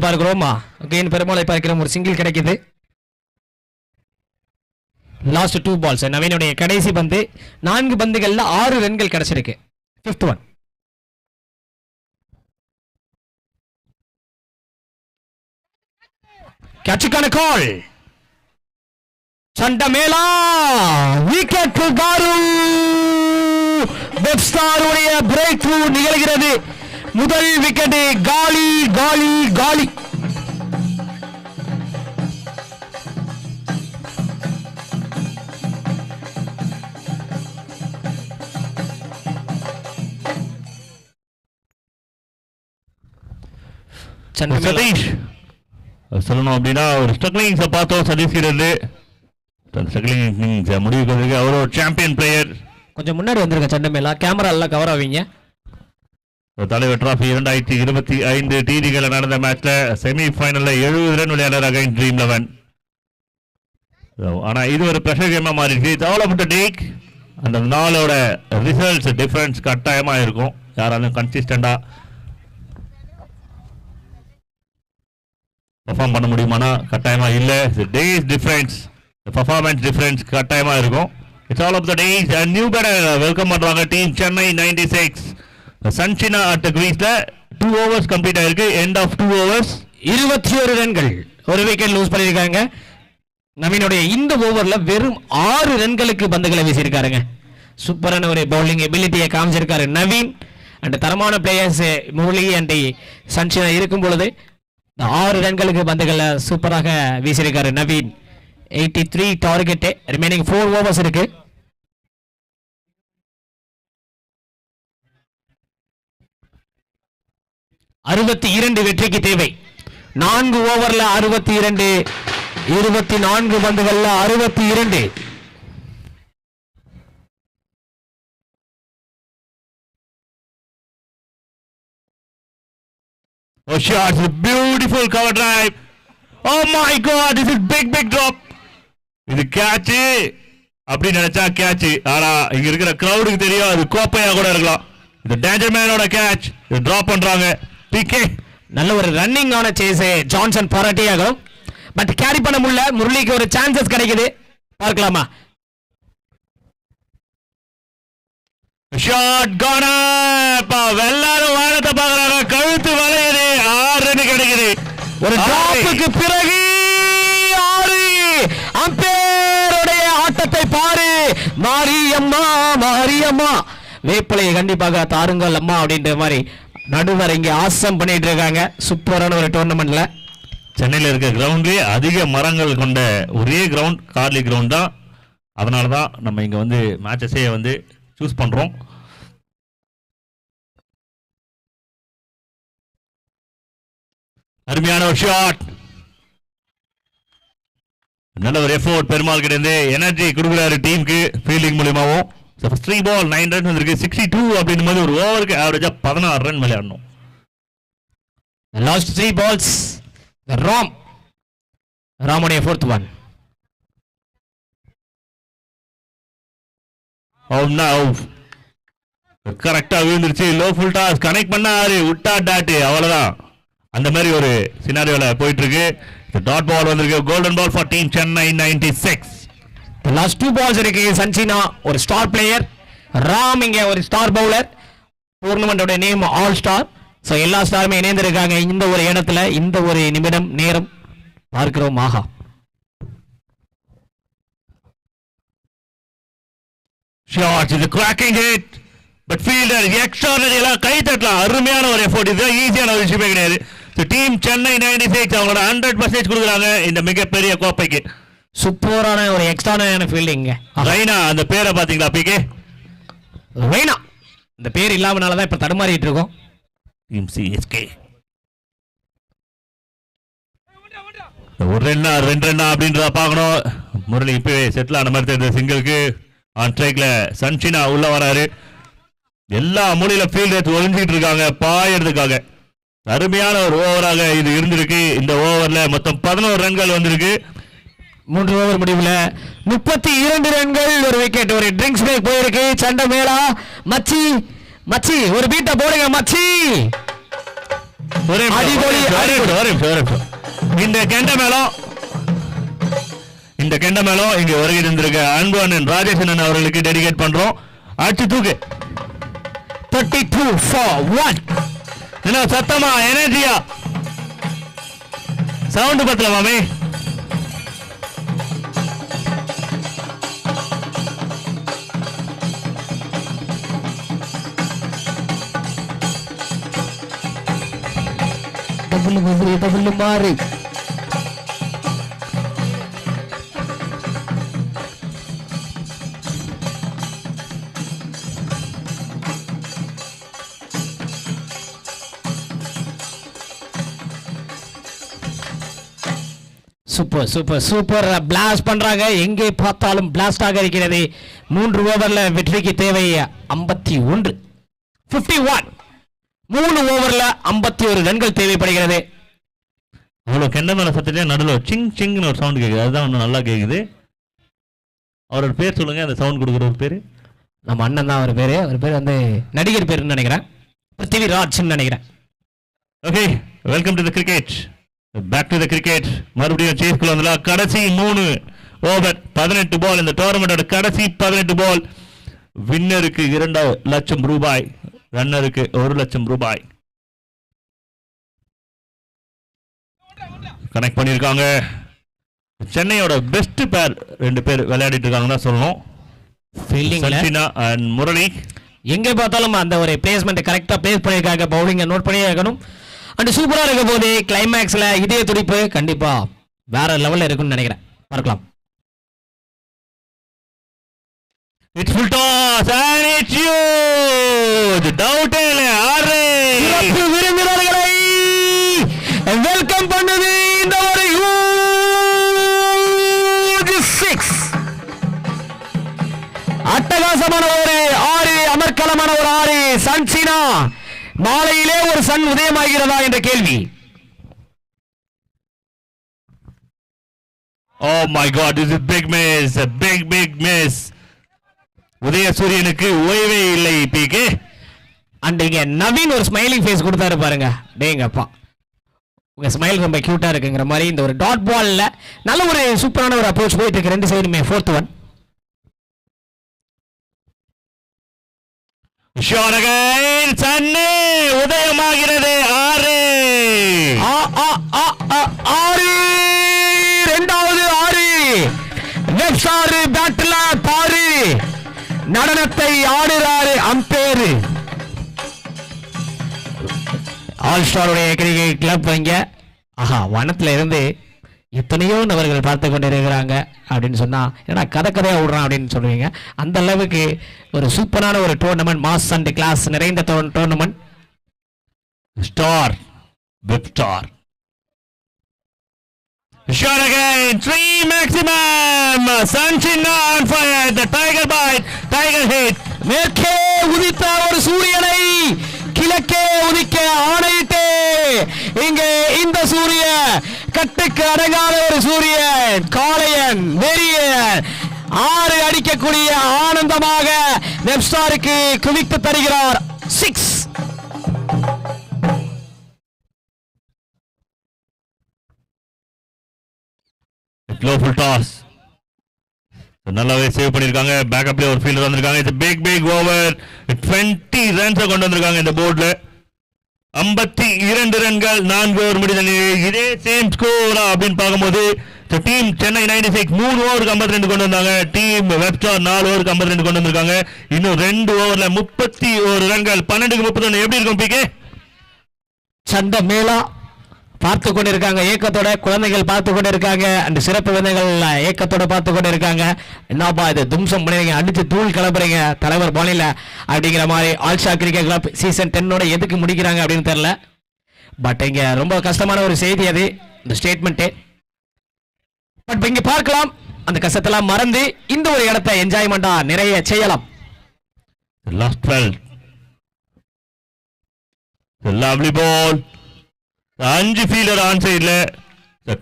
பார்க்கிறோமா. அகைன் பெருமாளை பார்க்கிறோம். ஒரு சிங்கிள் கிடைக்குது. Last 2 balls. நவீனுடைய கடைசி பந்து 4 பந்துகள்ல 6 ரன்கள் கிடைச்சிருக்கு. 5th one. கேட்சுக்கான கால். சண்டமேளா விக்கெட் காரு. வெப்ஸ்டாருடைய பிரேக் த்ரூ நிகழ்கிறது. முதல் விக்கெட் காலி காலி காலி. சதீஷ் சொல்லணும் அப்படின்னா ஒரு ஸ்ட்ரகிளிங்ஸை பார்த்தோம். சதீஷ் இருந்து ஸ்ட்ரகிளிங்ஸ் முடிவுக்கு அவர் ஒரு சாம்பியன் பிளேயர். கொஞ்சம் முன்னாடி வந்திருக்க சண்டமேலா, கேமரா எல்லாம் கவர் ஆவீங்க. தலைவர் டிராஃபி 2025 டிடிகள் நடந்த மேட்ச்ல செமி ஃபைனல்ல 70 ரன் விளையாடுறாங்க ட்ரீம் 11. ஆனா இது ஒரு பிரஷர் கேமா மாறிடுச்சு. தவளப்பட்ட டேக் அந்த நாளோட ரிசல்ட்ஸ் டிஃபரன்ஸ் கட்டாயமா இருக்கும். யாராலும் கன்சிஸ்டண்டா பெர்ஃபார்ம் பண்ண முடியுமானா கட்டாயமா இல்ல. டேஸ் டிஃபரன்ஸ், பெர்ஃபார்மன்ஸ் டிஃபரன்ஸ் கட்டாயமா இருக்கும். It's all of the days. And new batter welcome பண்றாங்க டீம் சென்னை 96. சன்சினா அட் கிரீஸ்ல 2 ஓவர்ஸ் கம்ப்ளீட் ஆயிருக்கு. எண்ட் ஆஃப் 2 ஓவர்ஸ் 21 ரன்கள், ஒரு விக்கெட் லூஸ் பண்ணிருக்காங்க. நவீனுடைய இந்த ஓவர்ல வெறும் 6 ரன்களுக்கு பந்துகளை வீசியிருக்காருங்க. சூப்பரான ஒரு பவுலிங் எபிலிட்டியை காமிச்சிருக்காரு நவீன். அண்ட் தரமான பிளேயர்ஸ் முரளி அண்ட் சன்சினா இருக்கும் பொழுது 6 ரன்களுக்கு பந்துகளை சூப்பராக வீசியிருக்காரு நவீன். 83 டார்கெட், ரிமைனிங் 4 ஓவர்ஸ் இருக்கு. ₹62 வெற்றிக்கு தேவை. 4 ஓவர்ல 62, 24 பந்துகள்ல 62. Oh shots, beautiful cover drive. Oh my god, this is big drop. இது கேட்ச் அப்படி நினைச்சா கேட்ச். ஆனா இங்க இருக்கிற கிரவுடுக்கு தெரியும் அது கோப்பையா கூட இருக்கலாம். இது டேஞ்சர் மேனோட கேட்ச். இது டிராப் பண்றாங்க. பிகே நல்ல ஒரு ரன்னிங் ஆன சேஸ் ஜான்சன் பாராட்டியாகும். பட் கேரி பண்ண முடியல. முரளிக்கு ஒரு சான்சஸ் கிடைக்குது, பார்க்கலாமா? ஷாட் கானா எல்லாரும் வாழத்தை பாக்குறாங்க. கழுத்து வளையுது. 6 ரன் கிடைக்குது. ஒரு டிராப்புக்கு பிறகு 6. அம்பேருடைய ஆட்டத்தை பாரு. மாரியம்மா வேப்பிலையை கண்டிப்பாக தாருங்கள் அம்மா அப்படின்ற மாதிரி நடுவர் இங்க ஆசம் பண்ணிட்டு இருக்காங்க. சூப்பரான ஒரு டோர்னமெண்ட்ல. சென்னையில் இருக்க கிரவுண்ட்லேயே அதிக மரங்கள் கொண்ட ஒரே கிரவுண்ட் கார்லி கிரவுண்ட் தான். அதனால தான் நம்ம இங்கே வந்து மேட்சஸே வந்து சூஸ் பண்ணுறோம். அருமையான ஒரு ஷாட். நல்ல ஒரு எஃபோர்ட் பெருமாள் கிட்ட எனர்ஜி கொடுக்குறாரு டீமுக்கு ஃபீல்டிங் மூலியமாகவும். 3 ball 9 ரன் வந்திருக்கு. 62 அப்படின்னும் போது ஒரு ஓவருக்கு ஆவரேஜா 16 ரன் விளையாடணும். Last 3 balls ராமுடைய 4th one. கரெக்டா விழுந்துருச்சு. லோ ஃபுல் டாஸ் கனெக்ட் பண்ணாரு. விட்டா டாட். அவ்வளவுதான். அந்த மாதிரி ஒரு சினாரியோல போயிட்டு இருக்கு. டாட் பால் வந்திருக்கு. Golden ball for team Chennai 96. Last 2 balls இருக்கு. சன்சினா ஒரு ஸ்டார் பிளேயர். ராம் இங்க ஒரு ஸ்டார் பவுலர். டூர்னமெண்டோட நேம் ஆல் ஸ்டார். சோ எல்லா ஸ்டாருமே இணைந்திருக்காங்க இந்த ஒரு இடத்துல. இந்த ஒரு நிமிடம் நேரம் பார்க்கிறோம். ஆஹா, ஷாட் இது cracking hit. But fielder extraordinary எல்லாம் கை தட்டலாம். அருமையான ஒரு எஃபோர்ட். இது ஈஸியான ஒரு விஷயமே கிடையாது. டீம் சென்னை 96 அவங்களோட 100% கொடுக்குறாங்க இந்த மிகப்பெரிய கோப்பைக்கு. சூப்பரான ஒரு எக்ஸ்ட்ராடனரியான ஃபீல்டிங். ரெய்னா அந்த பேரை பாத்தீங்களா? பிகே ரெய்னா இந்த பேர் இல்லாமனால தான் இப்ப தடுமாறிட்டு இருக்கோம். டீம் சிஎஸ்கே ஒரு ரன்னா 2 ரன்னா அப்படின்றத பார்க்கணும். முரளி இப்பவே செட்டில் ஆன மாதிரி தெரிஞ்ச சிங்கிளுக்கு ஆன் ஸ்ட்ரைக்ல சன்சினா உள்ள வராரு. எல்லா மூலையில ஃபீல்டர்ஸ் ஒளிஞ்சிட்டு இருக்காங்க பாயறதுக்காக. அருமையான ஒரு ஓவராக இது இருந்திருக்கு. இந்த ஓவர்ல மொத்தம் 11 ரன்கள் வந்திருக்கு. 3 ஓவர் முடிவுல 32 ரன்கள். ஒரு விக்கெட். ஒரு ட்ரிங்க்ஸ் பிரேக் போயிருக்கு. சண்டை மேலா மச்சி ஒரு பீட்டை போடுங்க மச்சி. இந்த கெண்ட மேளம் இங்க வருகை இருந்திருக்க அன்பு அண்ணன் ராஜேஷன் அவர்களுக்கு டெடிகேட் பண்றோம். அடிச்சு தூக்கு. 32 for 1. என்ன சத்தமா எனர்ஜியா சவுண்ட் பத்தல மாமே. டபுள் மாறி சூப்பர் பிளாஸ்ட் பண்றாங்க. எங்கே பார்த்தாலும் பிளாஸ்டாக இருக்கிறது. 3 ஓவர்ல வெற்றிக்கு தேவை 51. 3 ஓவர்ல 51 ரன்கள் தேவைப்படுகிறது. அவ்வளவு கெண்ட மேல சத்திலே நடுவில் சிங் சிங்னு ஒரு சவுண்ட் கேக்குது. அதுதான் ஒன்றும் நல்லா கேக்குது. அவரோட பேர் சொல்லுங்க. அந்த சவுண்ட் கொடுக்குற ஒரு பேரு நம்ம அண்ணன் தான். அவர் பேர் வந்து நடிகர் பேருன்னு நினைக்கிறேன். பிருத்திவிராஜ் நினைக்கிறேன். Okay, welcome to the cricket. Back to the cricket. மறுபடியும் சேஸ்குள்ள வந்தலாம். கடைசி 3 ஓவர் 18 பால். இந்த டோர்னமெண்டோட கடைசி 18 பால். வின்னருக்கு 2 லட்சம் ரூபாய், ரன்னருக்கு 1 லட்சம் ரூபாய். கனெக்ட் பண்ணியிருக்காங்க. சென்னையோட பெஸ்ட் பேர் 2 பேர் விளையாடிட்டு இருக்காங்க தான் சொல்லணும். சச்சினா அண்ட் முரளி. எங்கே பார்த்தாலும் அந்த ஒரு பிளேஸ்மெண்ட் கரெக்டாக பிளேஸ் பண்ணியிருக்காங்க. பவுலிங்கை நோட் பண்ணி இருக்கணும். அண்ட் சூப்பராக இருக்க போது கிளைமேக்ஸ்ல இதே துடிப்பு கண்டிப்பா வேற லெவல்ல இருக்குன்னு நினைக்கிறேன். பார்க்கலாம். It's full toss and it's huge. Doubt இல்ல. ஆறு சிறப்பு விருந்தினர்களை வெல்கம் பண்ணுது இந்த ஒரு huge 6. அட்டகாசமான ஒரு 6, அமர்க்கலமான ஒரு 6. சன்சினா மாலையிலே ஒரு சன் உதயமாகிறதா என்ற கேள்வி. Oh my God, this is big miss, a big miss. உதய சூரியனுக்கு ஓய்வே இல்லை. பிகே அண்ட் இங்க நவீன் ஒரு ஸ்மைலிங் ஃபேஸ் கொடுத்தாரு பாருங்க. டேங்கப்பா, உங்க ஸ்மைல் ரொம்ப கியூட்டா இருக்குங்கிற மாதிரி இந்த ஒரு டாட் பால்ல நல்ல ஒரு சூப்பரான ஒரு அப்ரோச் போயிட்டு இருக்கு. 2 சைடுமே. 4th one. Shot again. சன்னே உதயமாகிறது 6. 6 இரண்டாவது 6. வெப்சாரு பேட்டில் பாரு நடனத்தை ஆடுறாரு அம்பேரு. ஆல் ஸ்டாருடைய கிரிக்கெட் கிளப் இங்க வனத்துல இருந்து எத்தனையோ நபர்கள் பார்த்து கொண்டிருக்கிறாங்க அப்படின்னு சொன்னா ஏன்னா கதையா விடுறான் அப்படின்னு சொல்லுவீங்க. அந்த அளவுக்கு ஒரு சூப்பரான ஒரு டோர்னமெண்ட், மாஸ் அண்ட் கிளாஸ் நிறைந்த tournament. Star web star. Shot again, 3 maximum. Sunshine on fire. The tiger bite, tiger hit. மேற்கே உதித்த ஒரு சூரியனை கிழக்கே உதிக்க ஆணையிட்டு இங்கே இந்த சூரிய கட்டுக்கு அடங்காத ஒரு சூரியன் காளையன் வெறியன் 6 அடிக்கக்கூடிய ஆனந்தமாக வெப்ஸ்டாருக்கு குவித்து தருகிறார் 6. Low full toss. நல்லாவே சேவ் பண்ணிருக்காங்க. பேக்கப்ல ஒரு ஃபீல்டர் வந்திருக்காங்க. இது பிக் ஓவர். 20 ரன்ஸ் கொண்டு வந்திருக்காங்க இந்த போர்ட்ல. 52 ரன்கள் 4 ஓவர் முடிந்த நிலையில் இதே சேம் ஸ்கோரா அப்படின்னு பார்க்கும்போது டீம் சென்னை 96 3 ஓவருக்கு 52 கொண்டு வந்தாங்க. டீம் வெப்ஸ்டார் 4 ஓவருக்கு 52 கொண்டு வந்திருக்காங்க. இன்னும் 2 ஓவர்ல 31 ரன்கள். 12க்கு 31 எப்படி இருக்கும் பிகே? சண்ட மேளா பார்த்து கொண்டிருக்காங்க ஏக்கத்தோட, குழந்தைகள் பார்த்து கொண்டிருக்காங்க, அந்த சிறப்பு விருந்துகள் ஏக்கத்தோட பார்த்து கொண்டிருக்காங்க. என்னப்பா இது தும்சம் பண்ணுறீங்க, அடிச்சு தூள் கிளப்புறீங்க தலைவர் பாலில அப்படிங்கிற மாதிரி. ஆல்ஷா கிரிக்கெட் கிளப் சீசன் 10ஓட எதுக்கு முடிக்கிறாங்க அப்படின்னு தெரியல. பட் இங்க ரொம்ப கஷ்டமான ஒரு செய்தி அது, இந்த ஸ்டேட்மெண்ட். பட் இங்க பார்க்கலாம் அந்த கஷ்டத்தெல்லாம் மறந்து இந்த ஒரு இடத்தை என்ஜாய்மெண்டா நிறைய செய்யலாம். Last 12. Lovely ball. 5 fielder on சைடுல.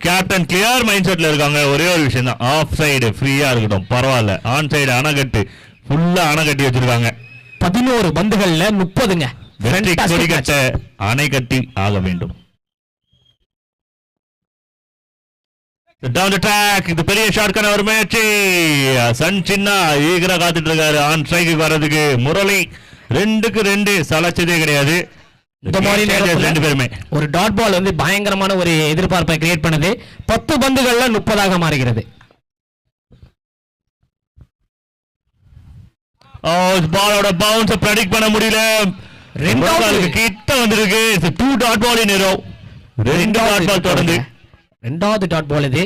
கேப்டன் கிளியர் மைண்ட் செட்ல இருக்காங்க. ஒரே ஒரு விஷயம் தான், ஆஃப் சைடு ஃப்ரீயா இருக்கட்டும் பரவாயில்ல. ஆன் சைடு அணைக்கட்டு ஃபுல்லா அணைக்கட்டி வச்சிருக்காங்க. 11 பந்துகள்ல 30ங்க. கொடிக்கட்ட அணை கட்டி ஆக வேண்டும். Down the track. இது பெரிய ஷாட்கான ஒரு மேட்ச். சன் சின்னா ஈகரா காத்துட்டு இருக்காரு ஆன் ஸ்ட்ரைக்கு வர்றதுக்கு. முரளி 2க்கு 2 சலச்சதே கிடையாது. ஒரு டாட் பால் வந்து பயங்கரமான ஒரு எதிர்பார்ப்பை கிரியேட் பண்ணது. 10 பந்துகள்ல 30ஆக மாறுகிறது. பாலோட பவுன்ஸ் பிரெடிக்ட் பண்ண முடியல. ரெண்டாவது கிட்ட வந்திருக்கு. 2 dot ball in A rho. 2 dot ball தொடர்ந்து. ரெண்டாவது டாட் பால் இது.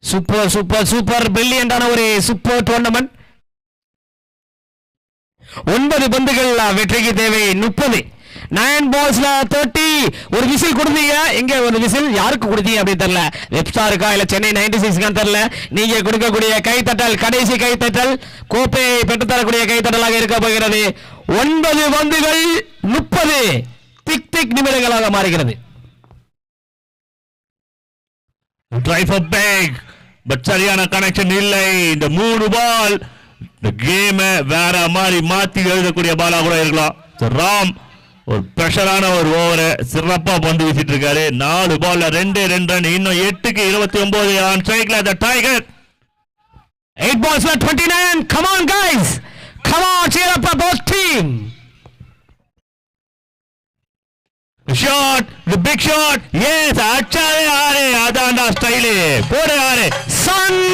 சூப்பர் சூப்பர் சூப்பர் பிரில்லியண்டான ஒரு சூப்பர் டோர்னமெண்ட். 9 பந்துகள் வெற்றிக்கு தேவை 30. 9 balls-ல 30. ஒரு விசில் கொடுத்தீங்க. எங்க ஒரு விசில் யாருக்கு கொடுத்தீங்க அப்படின்னு தெரியல. வெப்ஸ்டாருக்கா இல்ல சென்னை 96க்கு தெரியல. நீங்க கொடுக்கக்கூடிய கைத்தட்டல் கடைசி கைத்தட்டல் கோப்பையை பெற்றுத்தரக்கூடிய கைத்தட்டலாக இருக்க போகிறது. 9 பந்துகள் 30 திக் நிமிடங்களாக மாறுகிறது. டிரைவ் ஃபார் பேக் பட் சரியான கனெக்ஷன் இல்லை. இந்த 3 பால் இந்த கேம் வேற மாதிரி மாத்தி எழுதக்கூடிய பாலா கூட இருக்கலாம். ராம் ஒரு பிரஷரான ஒரு ஓவரை சிறப்பா பந்து வீசிட்டு இருக்காரு. 4 பால்ல 2 ரன். இன்னும் 8க்கு 29 ஆன் ஸ்ட்ரைக்ல தி டைகர். 8 balls-ல 29. Come on guys, come on, cheer up both team. Shot, the big shot. Yes, அச்சாரே ஆரே அதான்டா ஸ்டைல். போடு ஆரே. சன்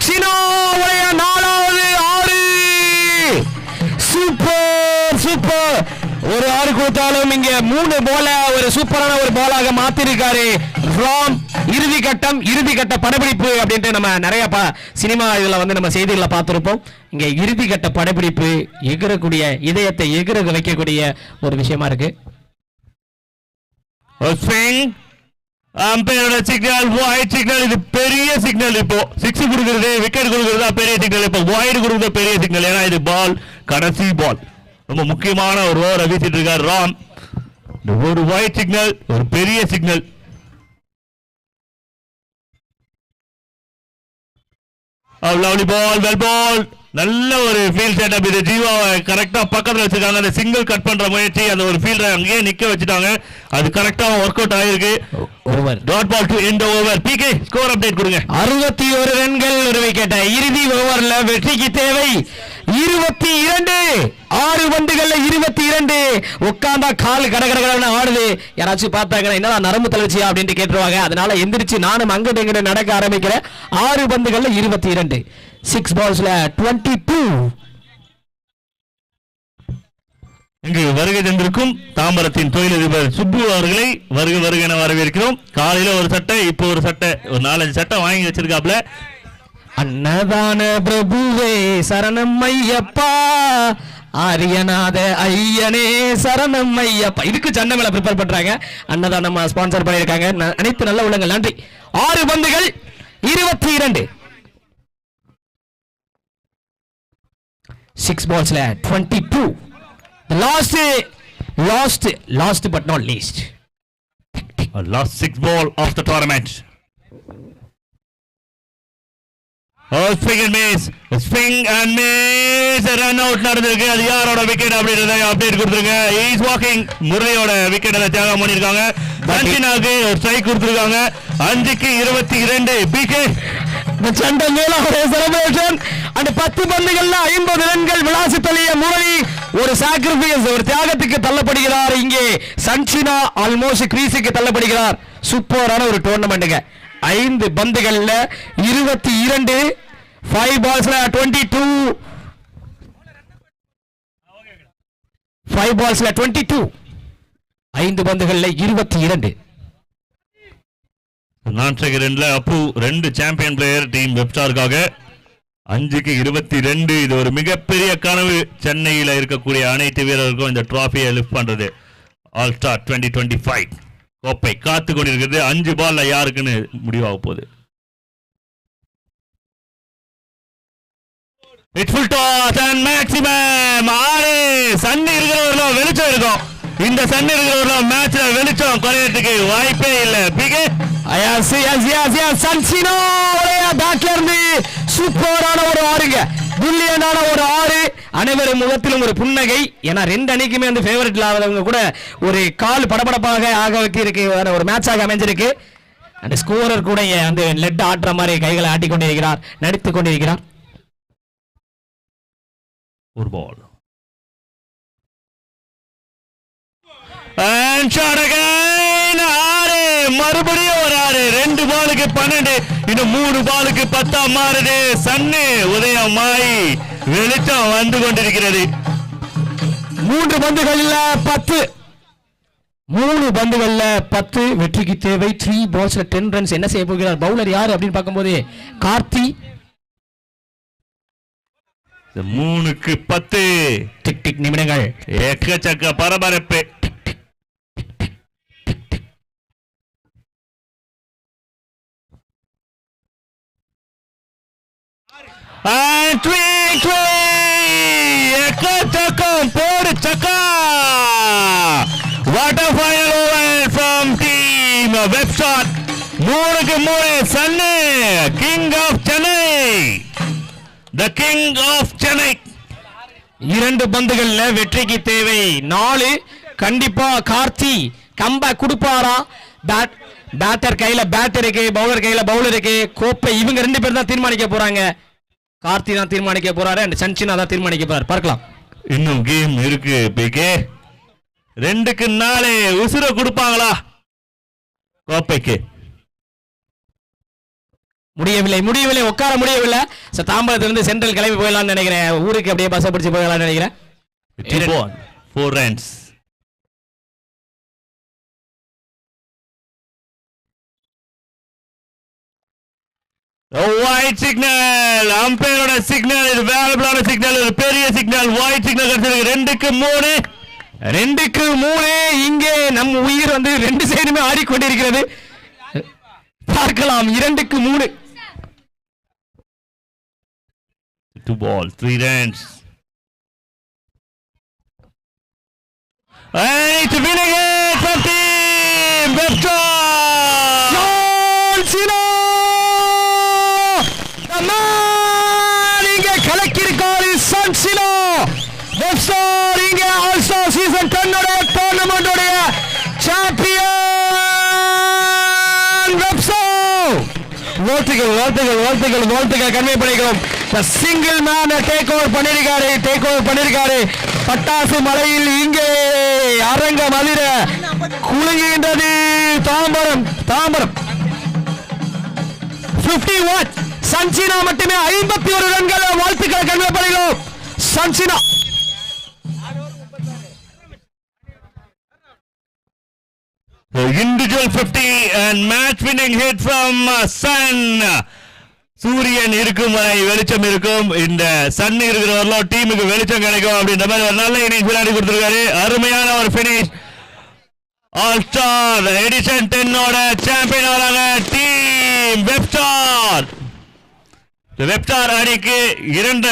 சினோவுடைய 4வது 6. Super super. ஒரு 6 கொடுத்தாலும் இங்க 3 பால ஒரு சூப்பரான ஒரு பாலாக மாத்திருக்காரு ராம். இறுதி கட்ட படப்பிடிப்பு அப்படின்ட்டு நம்ம நிறைய சினிமா இதுல வந்து நம்ம செய்திகளை பார்த்திருப்போம். இங்க இறுதி கட்ட படப்பிடிப்பு எகிரக்கூடிய இதயத்தை எகிர வைக்கக்கூடிய ஒரு விஷயமா இருக்கு. அம்பையரோட சிக்னல் வைட் சிக்னல். இது பெரிய சிக்னல். இப்போ 6 கொடுக்கிறது விக்கெட் கொடுக்கிறது பெரிய சிக்னல். இப்போ வைட் கொடுக்கிறது பெரிய சிக்னல். ஏன்னா இது பால் கடைசி பால். ரொம்ப முக்கியமான ஒரு ஓவரை வீசிட்டு இருக்கார் ராம். ஒரு வைட் சிக்னல் ஒரு பெரிய signal. Lovely ball well ball. நல்ல ஒரு ஃபீல்ட் செட்டப். இது ஜீவாவை கரெக்டா பக்கத்துல வச்சிருக்காங்க. அந்த சிங்கிள் கட் பண்ற முயற்சி அந்த ஒரு ஃபீல்டரை அங்கேயே நிக்க வச்சுட்டாங்க. அது கரெக்டா ஒர்க் அவுட் ஆயிருக்கு. Over dot ball to end over. PK score update கொடுங்க. 61 ரன்கள் ஒரு விக்கெட். இறுதி ஓவர்ல வெற்றிக்கு தேவை 22 6 பந்துகள்ல 22 உட்கார்ந்தா கால் கடகடகடன்னு ஆடுது. யாராச்சும் பார்த்தாங்கன்னா என்னடா நரம்பு தளர்ச்சியா அப்படின்னு கேட்டுருவாங்க. அதனால எந்திரிச்சு நானும் அங்கிட்ட இங்கிட்ட நடக்க ஆரம்பிக்கிறேன். 6 பந்துகள்ல 22 6 பால்ஸ்ல 22. இங்கு வருகை தந்திருக்கும் தாம்பரத்தின் தொழிலதிபர் சுப்பு அவர்களை வருக வருக என வரவேற்கிறோம். காலையில ஒரு சட்டை, இப்போ ஒரு சட்டை, ஒரு 4-5 சட்டை வாங்கி வச்சிருக்காப்ல. அன்னதான பிரபுவே சரணம் ஐயப்பா, ஆரியநாத ஐயனே சரணம் ஐயப்பா. இதுக்கு சண்டை மேல ப்ரிப்பேர் பண்றாங்க. அன்னதானம் ஸ்பான்சர் பண்ணியிருக்காங்க. அனைத்து நல்ல உள்ளங்கள் நன்றி. 6 பந்துகள் 22 6 பால்ஸ்ல 22. Last but not least. Last 6 ball of the tournament. Swing and miss. Swing and miss. Run out நடந்திருக்கு. அது யாரோட விக்கெட் அப்படின்றத அப்டேட் கொடுத்துருங்க. He is walking. முரளியோட விக்கெட் அதை தியாகம் பண்ணிருக்காங்க. சச்சினாக்கு ஸ்ட்ரைக் கொடுத்துருக்காங்க. 5க்கு 22. பிகே சண்டை மேல ஒரு செலிப்ரேஷன். அந்த 10 பந்துகள்ல 50 ரன்கள் விளாசி தள்ளிய முரளி ஒரு சாக்ரிஃபைஸ், ஒரு தியாகத்துக்கு தள்ளப்படுகிறார். இங்கே சச்சினா ஆல்மோஸ்ட் கிரீஸுக்கு தள்ளப்படுகிறார். சூப்பரான ஒரு டோர்னமெண்ட்டுங்க. 5 பந்துகள்ல 22 5 பால்ஸ்ல 22 5 பால்ஸ்ல 22 5 பந்துகள்ல 22. நான் செகண்ட்ல அப்பு 2 சாம்பியன் பிளேயர் டீம் வெப்ஸ்டாருக்காக. 5க்கு 22. இது ஒரு மிகப்பெரிய கனவு. சென்னையில் இருக்கக்கூடிய அனைத்து வீரர்களுக்கும் இந்த டிராஃபியை லிஃப்ட் பண்றது. ஆல் ஸ்டார் 2025 கோப்பை காத்து கொண்டிருக்கிறது. 5 பால்ல யாருக்குன்னு முடிவாக போகுது. It's full toss and maximum 6. சன் இருக்கிறவர்களும் வெளிச்சம் இருக்கும். இந்த சன் இருக்கிறவர்களும் மேட்ச்ல வெளிச்சம் குறையறதுக்கு வாய்ப்பே இல்லை. பிகே சன்சினோ பேட்ல இருந்து சூப்பரான ஒரு 6ங்க. பில்லியனான ஒரு 6. அனைவரும் முகத்திலும் ஒரு புன்னகை. ஏன்னா 2 அணிக்குமே வந்து ஃபேவரட்ல ஆகிறவங்க கூட ஒரு கால் படபடப்பாக ஆக வைக்க ஒரு மேட்சாக அமைஞ்சிருக்கு. அந்த ஸ்கோரர் கூட அந்த லெட் ஆட்டுற மாதிரி கைகளை ஆட்டி கொண்டிருக்கிறார், நடித்துக் கொண்டிருக்கிறார். ஒரு பால் and shot again. 6. மறுபடியும் ஒரு 6. 2 பாலுக்கு 12. இன்னும் 3 பாலுக்கு 10 மாறுது. சன்னு உதயமாய் வெளிச்சம் வந்து கொண்டிருக்கிறது. 3 பந்துகள்ல 10. 3 பந்துகள்ல 10. வெற்றிக்கு தேவை 3 பால்ஸ்ல 10 ரன்ஸ். என்ன செய்ய போகிறார் பவுலர் யாரு அப்படின்னு பார்க்கும்போது கார்த்தி. 3க்கு 10. டிக் டிக் நிமிடங்கள். எக்கச்சக்க பரபரப்பு. எக்கச்சக்கம் போடு சக்கா. What a final over from team Webshot. 3க்கு 3. சன்னு king of Chennai. The king of Chennai. 2 பந்துகள்ல வெற்றிக்கு தேவை 4. கண்டிப்பா கார்த்தி கம்பேக் கொடுப்பாரா? பேட்டர் கையில பேட் இருக்கு, பவுலர் கையில பவுலர் இருக்கு. கோப்பை இவங்க 2 பேர் தான் தீர்மானிக்க போறாங்க. கார்த்தி தான் தீர்மானிக்க போறாரு, அண்ட் சச்சினா தான் தீர்மானிக்க போறாரு. பார்க்கலாம். இன்னும் கேம் இருக்கு. பிகே 2க்கு 4. உசுர கொடுப்பாங்களா கோப்பைக்கு? முடியவில்லை உட்கார முடியவில்லை. தாம்பரத்திலிருந்து சென்ட்ரல் கிளம்பி போயிடலாம்னு நினைக்கிறேன். ஊருக்கு அப்படியே பஸ் பிடிச்சு போயிடலாம்னு நினைக்கிறேன். 4 runs. Wide signal. அம்பையரோட சிக்னல். இது வேலபிளான சிக்னல், ஒரு பெரிய சிக்னல். ஒயிட் சிக்னல் கிடைச்சிருக்கு. 2க்கு 3. இங்கே நம் உயிர் வந்து 2 சைடுமே ஆடிக்கொண்டிருக்கிறது. பார்க்கலாம். 2க்கு 3. 2 balls, 3 runs. And it's winning it from team Webshot. Sino the man இங்கே கலக்கியிருக்காரு. சன்சினோ வெப்ஸ்டார் இங்கே ஆல்சோ சீசன் 10 ஓட டோர்னமெண்ட் உடைய சாம்பியன் வெப்ஸ்டார். வாழ்த்துக்கள் கன்வே பண்ணிக்கிறோம். சிங்கிள் மேன் டேக் ஓவர் பண்ணிருக்காரு. பட்டாசு மலையில் இங்கே அரங்கம் அதிர குலுங்குகின்றது. தாம்பரம் 50 வாட் சன்சினா மட்டுமே 51 ரன்கள். வாழ்த்துக்களை கன்வே பண்ணிக்கிறோம் சன்சினா. Individual 50 and match winning hit from Sun. சூரியன் இருக்கும் வரை வெளிச்சம் இருக்கும். இந்த சன் இருக்கிறவர்களோ டீமுக்கு வெளிச்சம் கிடைக்கும் அப்படின்ற மாதிரி ஒரு நல்ல இன்னிங்ஸ் விளையாடி கொடுத்திருக்காரு. அருமையான ஒரு பினிஷ். ஆல் ஸ்டார் எடிஷன் 10 ஓட சாம்பியன் வராங்க டீம் வெப்ஸ்டார். வெப்ஸ்டார் அணிக்கு 2